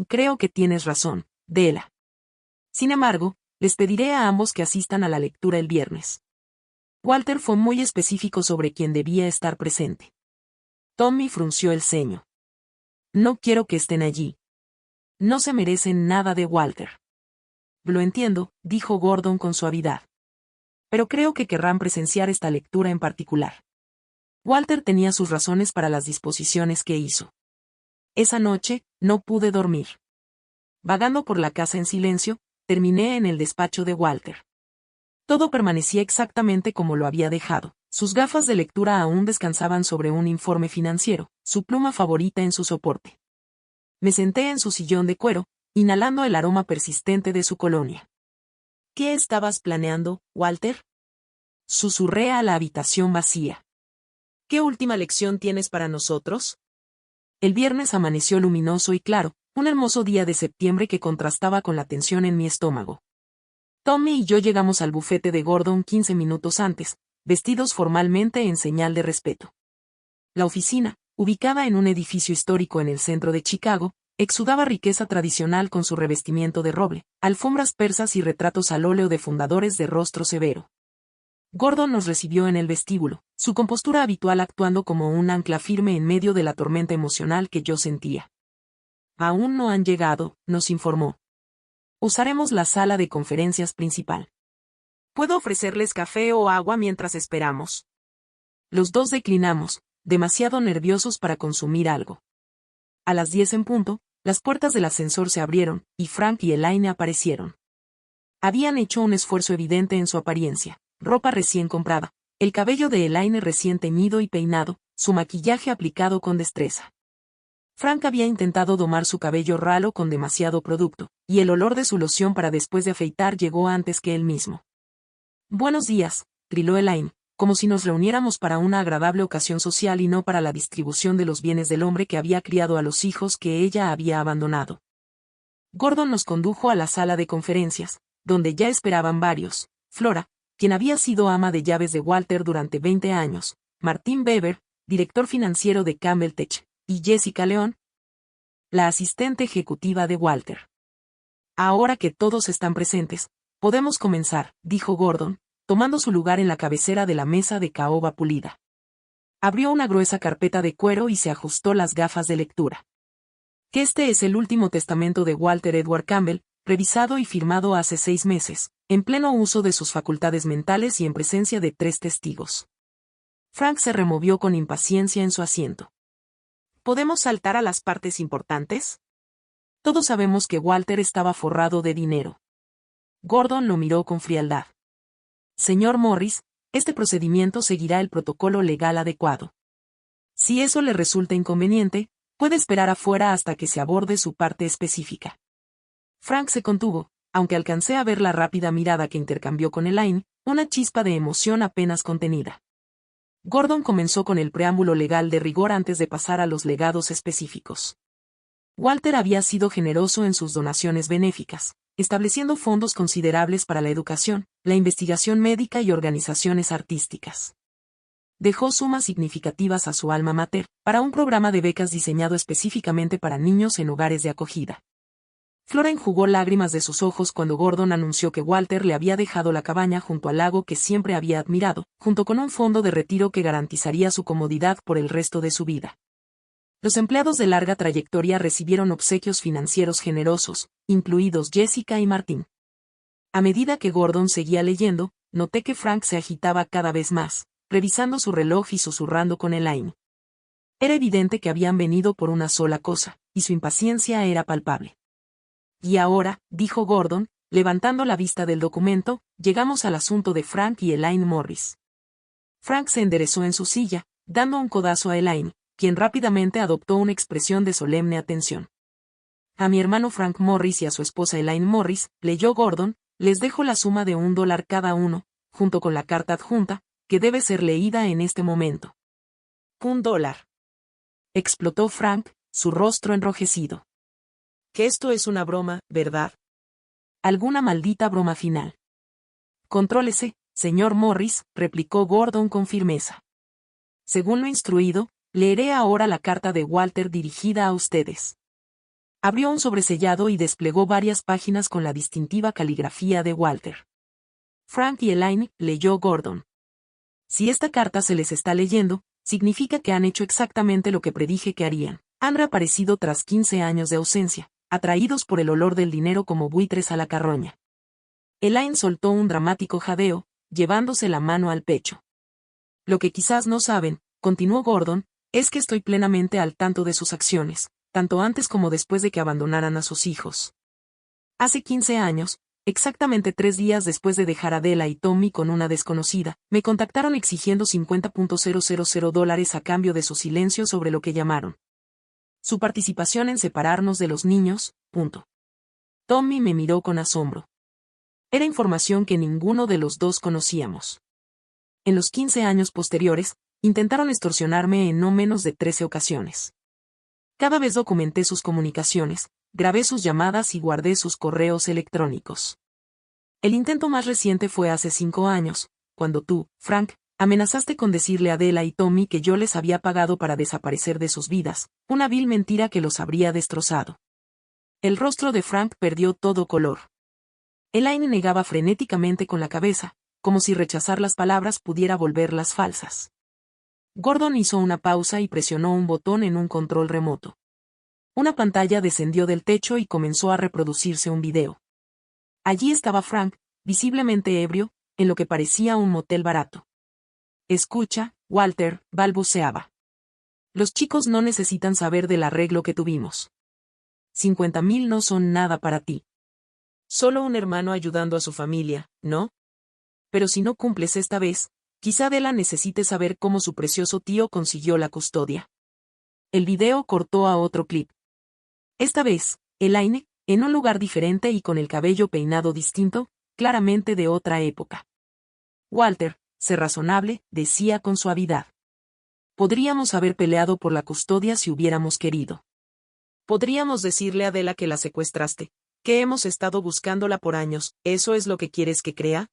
Creo que tienes razón, Della. Sin embargo, les pediré a ambos que asistan a la lectura el viernes. Walter fue muy específico sobre quién debía estar presente. Tommy frunció el ceño. No quiero que estén allí. No se merecen nada de Walter. Lo entiendo, dijo Gordon con suavidad. Pero creo que querrán presenciar esta lectura en particular. Walter tenía sus razones para las disposiciones que hizo. Esa noche, no pude dormir. Vagando por la casa en silencio, terminé en el despacho de Walter. Todo permanecía exactamente como lo había dejado. Sus gafas de lectura aún descansaban sobre un informe financiero, su pluma favorita en su soporte. Me senté en su sillón de cuero, inhalando el aroma persistente de su colonia. ¿Qué estabas planeando, Walter? Susurré a la habitación vacía. ¿Qué última lección tienes para nosotros? El viernes amaneció luminoso y claro, un hermoso día de septiembre que contrastaba con la tensión en mi estómago. Tommy y yo llegamos al bufete de Gordon 15 minutos antes, vestidos formalmente en señal de respeto. La oficina, ubicada en un edificio histórico en el centro de Chicago, exudaba riqueza tradicional con su revestimiento de roble, alfombras persas y retratos al óleo de fundadores de rostro severo. Gordon nos recibió en el vestíbulo, su compostura habitual actuando como un ancla firme en medio de la tormenta emocional que yo sentía. Aún no han llegado, nos informó. Usaremos la sala de conferencias principal. ¿Puedo ofrecerles café o agua mientras esperamos? Los dos declinamos, demasiado nerviosos para consumir algo. A las 10 en punto, las puertas del ascensor se abrieron, y Frank y Elaine aparecieron. Habían hecho un esfuerzo evidente en su apariencia, ropa recién comprada, el cabello de Elaine recién teñido y peinado, su maquillaje aplicado con destreza. Frank había intentado domar su cabello ralo con demasiado producto, y el olor de su loción para después de afeitar llegó antes que él mismo. «Buenos días», triló Elaine, como si nos reuniéramos para una agradable ocasión social y no para la distribución de los bienes del hombre que había criado a los hijos que ella había abandonado. Gordon nos condujo a la sala de conferencias, donde ya esperaban varios: Flora, quien había sido ama de llaves de Walter durante 20 años, Martin Weber, director financiero de Campbell Tech, y Jessica León, la asistente ejecutiva de Walter. «Ahora que todos están presentes, podemos comenzar», dijo Gordon, tomando su lugar en la cabecera de la mesa de caoba pulida. Abrió una gruesa carpeta de cuero y se ajustó las gafas de lectura. «Este es el último testamento de Walter Edward Campbell, revisado y firmado hace 6 meses, en pleno uso de sus facultades mentales y en presencia de 3 testigos». Frank se removió con impaciencia en su asiento. ¿Podemos saltar a las partes importantes? Todos sabemos que Walter estaba forrado de dinero. Gordon lo miró con frialdad. «Señor Morris, este procedimiento seguirá el protocolo legal adecuado. Si eso le resulta inconveniente, puede esperar afuera hasta que se aborde su parte específica». Frank se contuvo, aunque alcancé a ver la rápida mirada que intercambió con Elaine, una chispa de emoción apenas contenida. Gordon comenzó con el preámbulo legal de rigor antes de pasar a los legados específicos. Walter había sido generoso en sus donaciones benéficas, estableciendo fondos considerables para la educación, la investigación médica y organizaciones artísticas. Dejó sumas significativas a su alma mater, para un programa de becas diseñado específicamente para niños en hogares de acogida. Flora enjugó lágrimas de sus ojos cuando Gordon anunció que Walter le había dejado la cabaña junto al lago que siempre había admirado, junto con un fondo de retiro que garantizaría su comodidad por el resto de su vida. Los empleados de larga trayectoria recibieron obsequios financieros generosos, incluidos Jessica y Martin. A medida que Gordon seguía leyendo, noté que Frank se agitaba cada vez más, revisando su reloj y susurrando con Elaine. Era evidente que habían venido por una sola cosa, y su impaciencia era palpable. «Y ahora», dijo Gordon, levantando la vista del documento, «llegamos al asunto de Frank y Elaine Morris». Frank se enderezó en su silla, dando un codazo a Elaine, quien rápidamente adoptó una expresión de solemne atención. «A mi hermano Frank Morris y a su esposa Elaine Morris», leyó Gordon, «les dejo la suma de $1 cada uno, junto con la carta adjunta, que debe ser leída en este momento». «$1», explotó Frank, su rostro enrojecido. «Que esto es una broma, ¿verdad?» «Alguna maldita broma final». «Contrólese, señor Morris», replicó Gordon con firmeza. «Según lo instruido, leeré ahora la carta de Walter dirigida a ustedes». Abrió un sobresellado y desplegó varias páginas con la distintiva caligrafía de Walter. «Frank y Elaine», leyó Gordon. «Si esta carta se les está leyendo, significa que han hecho exactamente lo que predije que harían. Han reaparecido tras 15 años de ausencia, atraídos por el olor del dinero como buitres a la carroña». Elaine soltó un dramático jadeo, llevándose la mano al pecho. «Lo que quizás no saben», continuó Gordon, «es que estoy plenamente al tanto de sus acciones, tanto antes como después de que abandonaran a sus hijos. Hace 15 años, exactamente 3 días después de dejar a Della y Tommy con una desconocida, me contactaron exigiendo $50,000 a cambio de su silencio sobre lo que llamaron su participación en separarnos de los niños. Tommy me miró con asombro. Era información que ninguno de los dos conocíamos. En los 15 años posteriores, intentaron extorsionarme en no menos de 13 ocasiones. Cada vez documenté sus comunicaciones, grabé sus llamadas y guardé sus correos electrónicos. El intento más reciente fue hace 5 años, cuando tú, Frank, amenazaste con decirle a Della y Tommy que yo les había pagado para desaparecer de sus vidas, una vil mentira que los habría destrozado. El rostro de Frank perdió todo color. Elaine negaba frenéticamente con la cabeza, como si rechazar las palabras pudiera volverlas falsas. Gordon hizo una pausa y presionó un botón en un control remoto. Una pantalla descendió del techo y comenzó a reproducirse un video. Allí estaba Frank, visiblemente ebrio, en lo que parecía un motel barato. «Escucha, Walter», balbuceaba. «Los chicos no necesitan saber del arreglo que tuvimos. $50,000 no son nada para ti. Solo un hermano ayudando a su familia, ¿no? Pero si no cumples esta vez, quizá Della necesite saber cómo su precioso tío consiguió la custodia. El video cortó a otro clip. Esta vez, Elaine, en un lugar diferente y con el cabello peinado distinto, claramente de otra época. Walter, sé razonable, decía con suavidad. Podríamos haber peleado por la custodia si hubiéramos querido. Podríamos decirle a Della que la secuestraste, que hemos estado buscándola por años, ¿eso es lo que quieres que crea?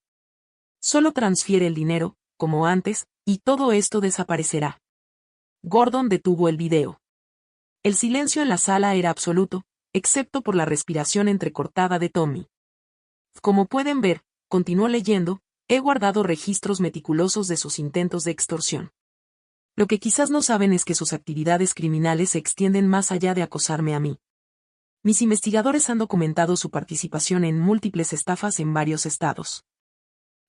Solo transfiere el dinero, como antes, y todo esto desaparecerá. Gordon detuvo el video. El silencio en la sala era absoluto, excepto por la respiración entrecortada de Tommy. Como pueden ver, continuó leyendo, he guardado registros meticulosos de sus intentos de extorsión. Lo que quizás no saben es que sus actividades criminales se extienden más allá de acosarme a mí. Mis investigadores han documentado su participación en múltiples estafas en varios estados.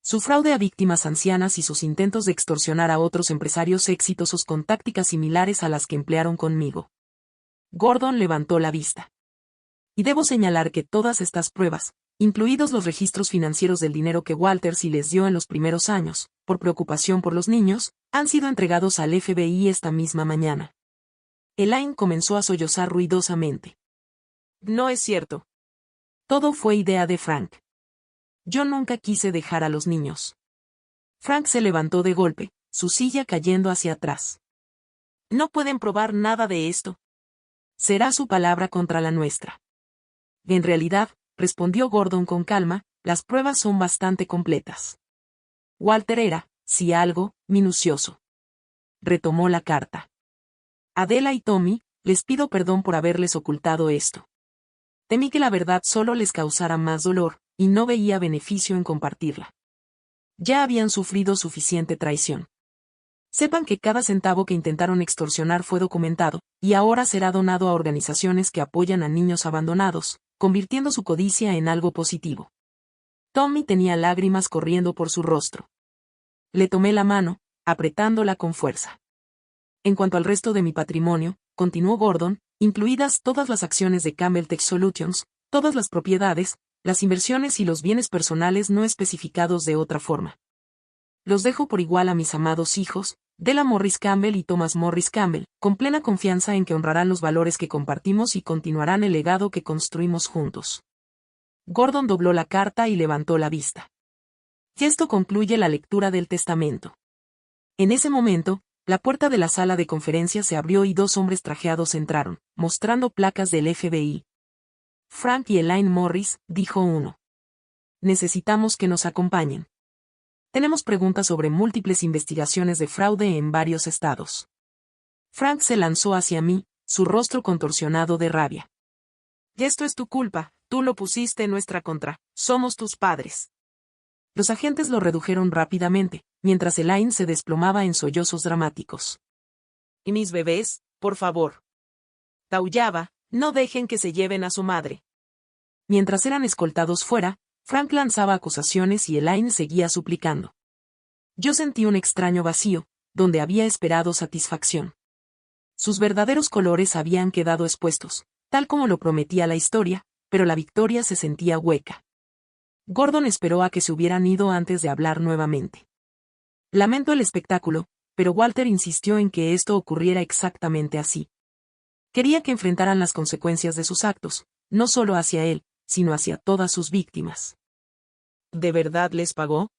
Su fraude a víctimas ancianas y sus intentos de extorsionar a otros empresarios exitosos con tácticas similares a las que emplearon conmigo. Gordon levantó la vista. Y debo señalar que todas estas pruebas, incluidos los registros financieros del dinero que Walter sí les dio en los primeros años, por preocupación por los niños, han sido entregados al FBI esta misma mañana. Elaine comenzó a sollozar ruidosamente. No es cierto. Todo fue idea de Frank. Yo nunca quise dejar a los niños. Frank se levantó de golpe, su silla cayendo hacia atrás. No pueden probar nada de esto. Será su palabra contra la nuestra. En realidad, respondió Gordon con calma, las pruebas son bastante completas. Walter era, si algo, minucioso. Retomó la carta. Adela y Tommy, les pido perdón por haberles ocultado esto. Temí que la verdad solo les causara más dolor, y no veía beneficio en compartirla. Ya habían sufrido suficiente traición. Sepan que cada centavo que intentaron extorsionar fue documentado, y ahora será donado a organizaciones que apoyan a niños abandonados, convirtiendo su codicia en algo positivo. Tommy tenía lágrimas corriendo por su rostro. Le tomé la mano, apretándola con fuerza. En cuanto al resto de mi patrimonio, continuó Gordon, incluidas todas las acciones de Campbell Tech Solutions, todas las propiedades, las inversiones y los bienes personales no especificados de otra forma. Los dejo por igual a mis amados hijos, Della Morris Campbell y Thomas Morris Campbell, con plena confianza en que honrarán los valores que compartimos y continuarán el legado que construimos juntos. Gordon dobló la carta y levantó la vista. Y esto concluye la lectura del testamento. En ese momento, la puerta de la sala de conferencias se abrió y dos hombres trajeados entraron, mostrando placas del FBI. Frank y Elaine Morris, dijo uno. Necesitamos que nos acompañen. Tenemos preguntas sobre múltiples investigaciones de fraude en varios estados. Frank se lanzó hacia mí, su rostro contorsionado de rabia. Y esto es tu culpa, tú lo pusiste en nuestra contra, somos tus padres. Los agentes lo redujeron rápidamente, mientras Elaine se desplomaba en sollozos dramáticos. ¿Y mis bebés, por favor? Taullaba, no dejen que se lleven a su madre. Mientras eran escoltados fuera, Frank lanzaba acusaciones y Elaine seguía suplicando. Yo sentí un extraño vacío, donde había esperado satisfacción. Sus verdaderos colores habían quedado expuestos, tal como lo prometía la historia, pero la victoria se sentía hueca. Gordon esperó a que se hubieran ido antes de hablar nuevamente. Lamento el espectáculo, pero Walter insistió en que esto ocurriera exactamente así. Quería que enfrentaran las consecuencias de sus actos, no solo hacia él, sino hacia todas sus víctimas. ¿De verdad les pagó?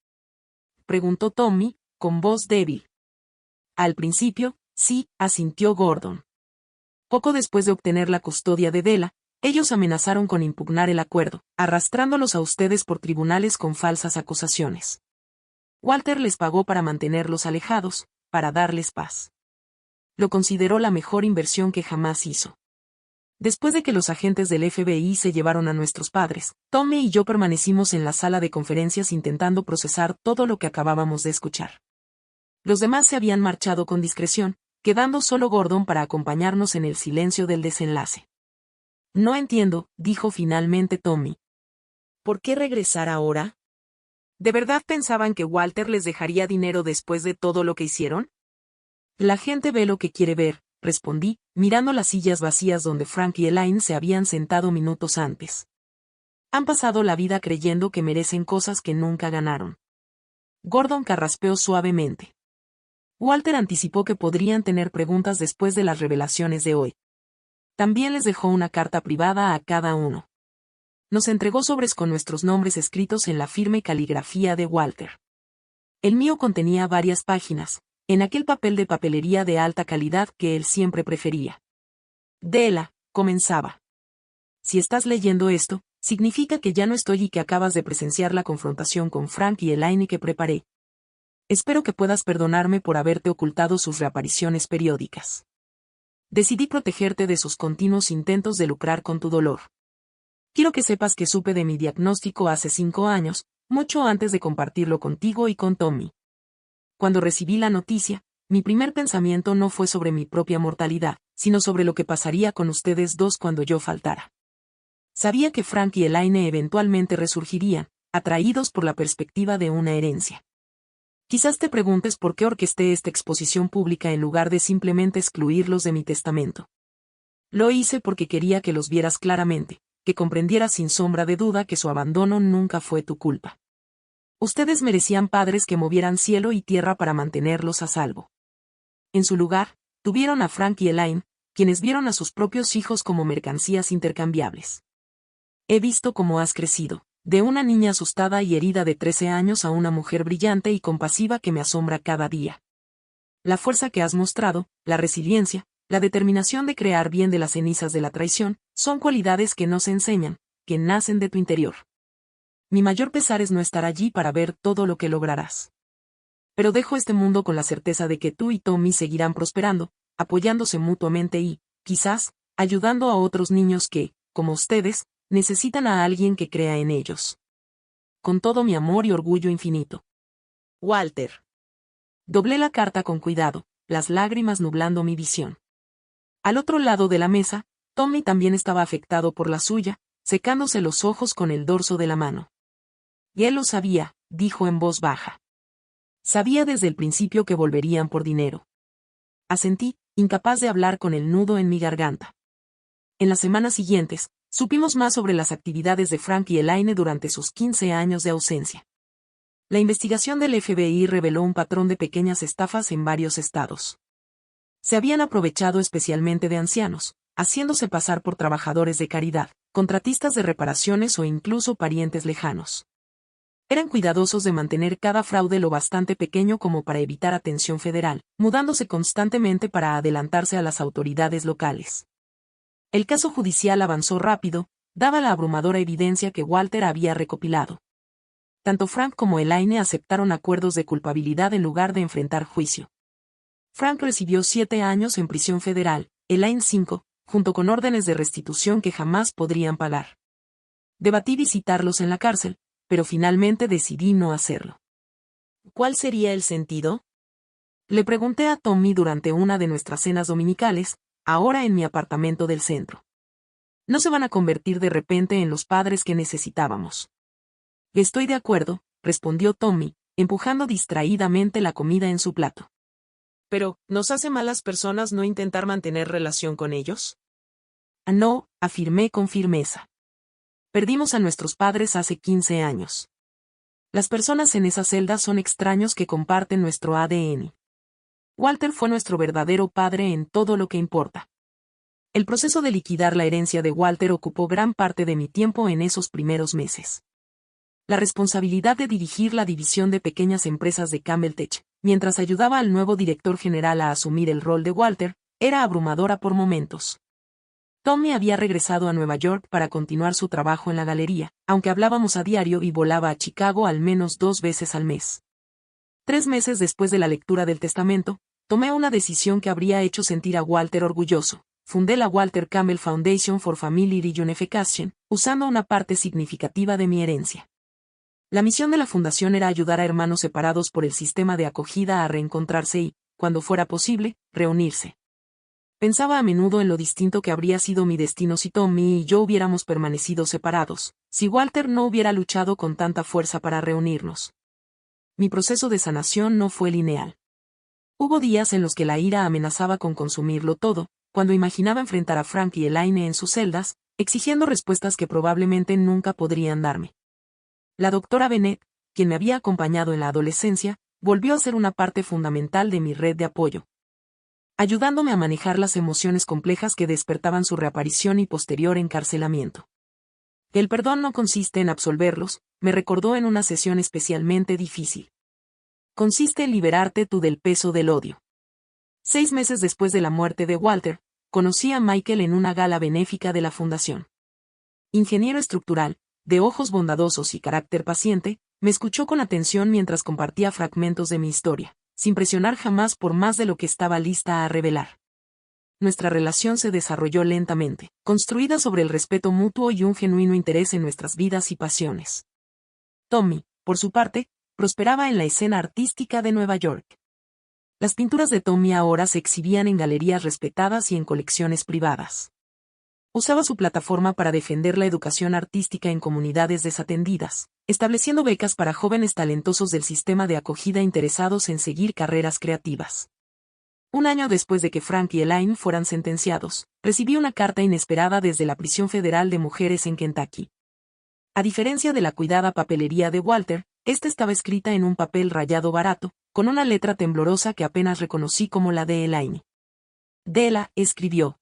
Preguntó Tommy, con voz débil. Al principio, sí, asintió Gordon. Poco después de obtener la custodia de Della, ellos amenazaron con impugnar el acuerdo, arrastrándolos a ustedes por tribunales con falsas acusaciones. Walter les pagó para mantenerlos alejados, para darles paz. Lo consideró la mejor inversión que jamás hizo. Después de que los agentes del FBI se llevaron a nuestros padres, Tommy y yo permanecimos en la sala de conferencias intentando procesar todo lo que acabábamos de escuchar. Los demás se habían marchado con discreción, quedando solo Gordon para acompañarnos en el silencio del desenlace. No entiendo, dijo finalmente Tommy. ¿Por qué regresar ahora? ¿De verdad pensaban que Walter les dejaría dinero después de todo lo que hicieron? La gente ve lo que quiere ver, respondí, mirando las sillas vacías donde Frank y Elaine se habían sentado minutos antes. Han pasado la vida creyendo que merecen cosas que nunca ganaron. Gordon carraspeó suavemente. Walter anticipó que podrían tener preguntas después de las revelaciones de hoy. También les dejó una carta privada a cada uno. Nos entregó sobres con nuestros nombres escritos en la firme caligrafía de Walter. El mío contenía varias páginas, en aquel papel de papelería de alta calidad que él siempre prefería. Della, comenzaba. Si estás leyendo esto, significa que ya no estoy y que acabas de presenciar la confrontación con Frank y Elaine que preparé. Espero que puedas perdonarme por haberte ocultado sus reapariciones periódicas. Decidí protegerte de sus continuos intentos de lucrar con tu dolor. Quiero que sepas que supe de mi diagnóstico hace 5 años, mucho antes de compartirlo contigo y con Tommy. Cuando recibí la noticia, mi primer pensamiento no fue sobre mi propia mortalidad, sino sobre lo que pasaría con ustedes dos cuando yo faltara. Sabía que Frank y Elaine eventualmente resurgirían, atraídos por la perspectiva de una herencia. Quizás te preguntes por qué orquesté esta exposición pública en lugar de simplemente excluirlos de mi testamento. Lo hice porque quería que los vieras claramente, que comprendieras sin sombra de duda que su abandono nunca fue tu culpa. Ustedes merecían padres que movieran cielo y tierra para mantenerlos a salvo. En su lugar, tuvieron a Frank y Elaine, quienes vieron a sus propios hijos como mercancías intercambiables. He visto cómo has crecido, de una niña asustada y herida de 13 años a una mujer brillante y compasiva que me asombra cada día. La fuerza que has mostrado, la resiliencia, la determinación de crear bien de las cenizas de la traición, son cualidades que no se enseñan, que nacen de tu interior. Mi mayor pesar es no estar allí para ver todo lo que lograrás. Pero dejo este mundo con la certeza de que tú y Tommy seguirán prosperando, apoyándose mutuamente y, quizás, ayudando a otros niños que, como ustedes, necesitan a alguien que crea en ellos. Con todo mi amor y orgullo infinito. Walter. Doblé la carta con cuidado, las lágrimas nublando mi visión. Al otro lado de la mesa, Tommy también estaba afectado por la suya, secándose los ojos con el dorso de la mano. Y él lo sabía, dijo en voz baja. Sabía desde el principio que volverían por dinero. Asentí, incapaz de hablar con el nudo en mi garganta. En las semanas siguientes, supimos más sobre las actividades de Frank y Elaine durante sus 15 años de ausencia. La investigación del FBI reveló un patrón de pequeñas estafas en varios estados. Se habían aprovechado especialmente de ancianos, haciéndose pasar por trabajadores de caridad, contratistas de reparaciones o incluso parientes lejanos. Eran cuidadosos de mantener cada fraude lo bastante pequeño como para evitar atención federal, mudándose constantemente para adelantarse a las autoridades locales. El caso judicial avanzó rápido, dada la abrumadora evidencia que Walter había recopilado. Tanto Frank como Elaine aceptaron acuerdos de culpabilidad en lugar de enfrentar juicio. Frank recibió 7 años en prisión federal, Elaine 5, junto con órdenes de restitución que jamás podrían pagar. Debatí visitarlos en la cárcel, pero finalmente decidí no hacerlo. ¿Cuál sería el sentido? Le pregunté a Tommy durante una de nuestras cenas dominicales, ahora en mi apartamento del centro. No se van a convertir de repente en los padres que necesitábamos. Estoy de acuerdo, respondió Tommy, empujando distraídamente la comida en su plato. Pero, ¿nos hace malas personas no intentar mantener relación con ellos? No, afirmé con firmeza. Perdimos a nuestros padres hace 15 años. Las personas en esa celda son extraños que comparten nuestro ADN. Walter fue nuestro verdadero padre en todo lo que importa. El proceso de liquidar la herencia de Walter ocupó gran parte de mi tiempo en esos primeros meses. La responsabilidad de dirigir la división de pequeñas empresas de Campbell Tech, mientras ayudaba al nuevo director general a asumir el rol de Walter, era abrumadora por momentos. Tommy había regresado a Nueva York para continuar su trabajo en la galería, aunque hablábamos a diario y volaba a Chicago al menos 2 veces al mes. 3 meses después de la lectura del testamento, tomé una decisión que habría hecho sentir a Walter orgulloso. Fundé la Walter Campbell Foundation for Family Reunification, usando una parte significativa de mi herencia. La misión de la fundación era ayudar a hermanos separados por el sistema de acogida a reencontrarse y, cuando fuera posible, reunirse. Pensaba a menudo en lo distinto que habría sido mi destino si Tommy y yo hubiéramos permanecido separados, si Walter no hubiera luchado con tanta fuerza para reunirnos. Mi proceso de sanación no fue lineal. Hubo días en los que la ira amenazaba con consumirlo todo, cuando imaginaba enfrentar a Frank y Elaine en sus celdas, exigiendo respuestas que probablemente nunca podrían darme. La doctora Bennett, quien me había acompañado en la adolescencia, volvió a ser una parte fundamental de mi red de apoyo, ayudándome a manejar las emociones complejas que despertaban su reaparición y posterior encarcelamiento. El perdón no consiste en absolverlos, me recordó en una sesión especialmente difícil. Consiste en liberarte tú del peso del odio. 6 meses después de la muerte de Walter, conocí a Michael en una gala benéfica de la fundación. Ingeniero estructural, de ojos bondadosos y carácter paciente, me escuchó con atención mientras compartía fragmentos de mi historia, sin presionar jamás por más de lo que estaba lista a revelar. Nuestra relación se desarrolló lentamente, construida sobre el respeto mutuo y un genuino interés en nuestras vidas y pasiones. Tommy, por su parte, prosperaba en la escena artística de Nueva York. Las pinturas de Tommy ahora se exhibían en galerías respetadas y en colecciones privadas. Usaba su plataforma para defender la educación artística en comunidades desatendidas, estableciendo becas para jóvenes talentosos del sistema de acogida interesados en seguir carreras creativas. Un año después de que Frank y Elaine fueran sentenciados, recibí una carta inesperada desde la Prisión Federal de Mujeres en Kentucky. A diferencia de la cuidada papelería de Walter, esta estaba escrita en un papel rayado barato, con una letra temblorosa que apenas reconocí como la de Elaine. Della, escribió.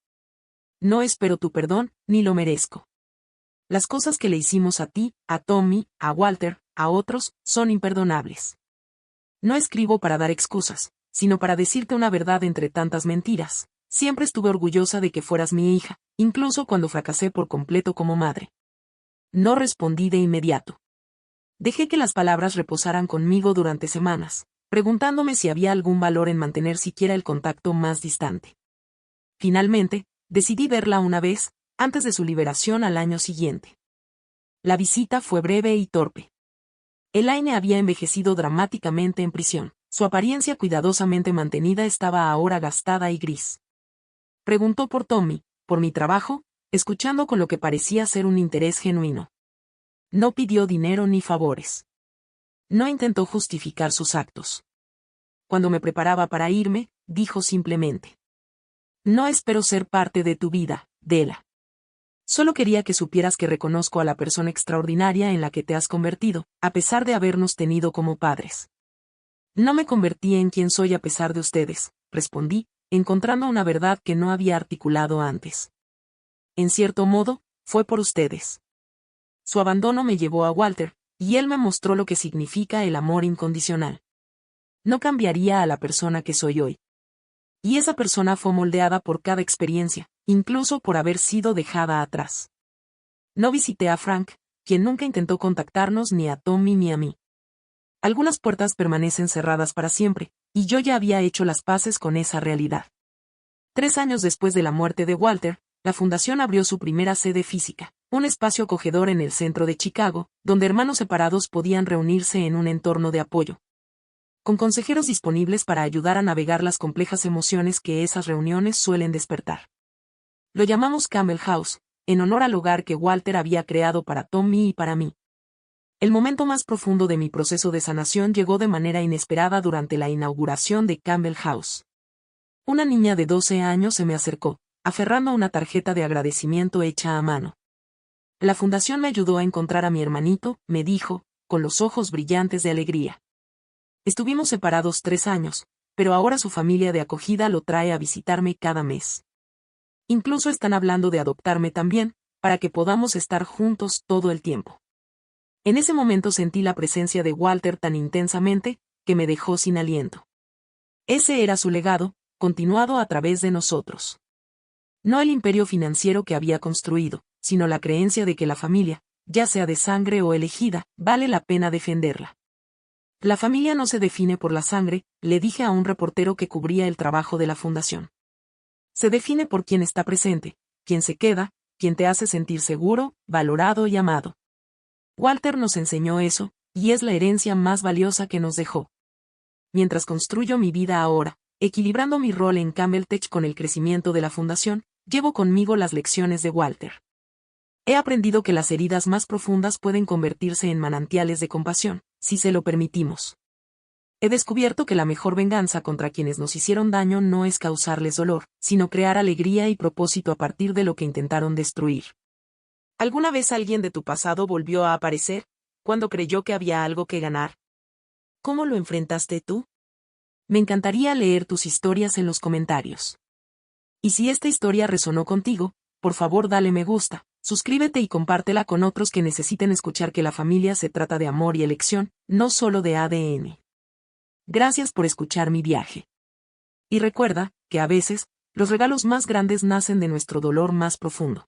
No espero tu perdón, ni lo merezco. Las cosas que le hicimos a ti, a Tommy, a Walter, a otros, son imperdonables. No escribo para dar excusas, sino para decirte una verdad entre tantas mentiras. Siempre estuve orgullosa de que fueras mi hija, incluso cuando fracasé por completo como madre. No respondí de inmediato. Dejé que las palabras reposaran conmigo durante semanas, preguntándome si había algún valor en mantener siquiera el contacto más distante. Finalmente, decidí verla una vez, antes de su liberación al año siguiente. La visita fue breve y torpe. Elaine había envejecido dramáticamente en prisión. Su apariencia cuidadosamente mantenida estaba ahora gastada y gris. Preguntó por Tommy, por mi trabajo, escuchando con lo que parecía ser un interés genuino. No pidió dinero ni favores. No intentó justificar sus actos. Cuando me preparaba para irme, dijo simplemente: No espero ser parte de tu vida, Della. Solo quería que supieras que reconozco a la persona extraordinaria en la que te has convertido, a pesar de habernos tenido como padres. No me convertí en quien soy a pesar de ustedes, respondí, encontrando una verdad que no había articulado antes. En cierto modo, fue por ustedes. Su abandono me llevó a Walter, y él me mostró lo que significa el amor incondicional. No cambiaría a la persona que soy hoy. Y esa persona fue moldeada por cada experiencia, incluso por haber sido dejada atrás. No visité a Frank, quien nunca intentó contactarnos, ni a Tommy ni a mí. Algunas puertas permanecen cerradas para siempre, y yo ya había hecho las paces con esa realidad. 3 años después de la muerte de Walter, la fundación abrió su primera sede física, un espacio acogedor en el centro de Chicago, donde hermanos separados podían reunirse en un entorno de apoyo, con consejeros disponibles para ayudar a navegar las complejas emociones que esas reuniones suelen despertar. Lo llamamos Campbell House, en honor al hogar que Walter había creado para Tommy y para mí. El momento más profundo de mi proceso de sanación llegó de manera inesperada durante la inauguración de Campbell House. Una niña de 12 años se me acercó, aferrando a una tarjeta de agradecimiento hecha a mano. La fundación me ayudó a encontrar a mi hermanito, me dijo, con los ojos brillantes de alegría. Estuvimos separados 3 años, pero ahora su familia de acogida lo trae a visitarme cada mes. Incluso están hablando de adoptarme también, para que podamos estar juntos todo el tiempo. En ese momento sentí la presencia de Walter tan intensamente, que me dejó sin aliento. Ese era su legado, continuado a través de nosotros. No el imperio financiero que había construido, sino la creencia de que la familia, ya sea de sangre o elegida, vale la pena defenderla. La familia no se define por la sangre, le dije a un reportero que cubría el trabajo de la fundación. Se define por quien está presente, quien se queda, quien te hace sentir seguro, valorado y amado. Walter nos enseñó eso, y es la herencia más valiosa que nos dejó. Mientras construyo mi vida ahora, equilibrando mi rol en Campbell Tech con el crecimiento de la fundación, llevo conmigo las lecciones de Walter. He aprendido que las heridas más profundas pueden convertirse en manantiales de compasión, si se lo permitimos. He descubierto que la mejor venganza contra quienes nos hicieron daño no es causarles dolor, sino crear alegría y propósito a partir de lo que intentaron destruir. ¿Alguna vez alguien de tu pasado volvió a aparecer, cuando creyó que había algo que ganar? ¿Cómo lo enfrentaste tú? Me encantaría leer tus historias en los comentarios. Y si esta historia resonó contigo, por favor dale me gusta, suscríbete y compártela con otros que necesiten escuchar que la familia se trata de amor y elección, no solo de ADN. Gracias por escuchar mi viaje. Y recuerda, que a veces, los regalos más grandes nacen de nuestro dolor más profundo.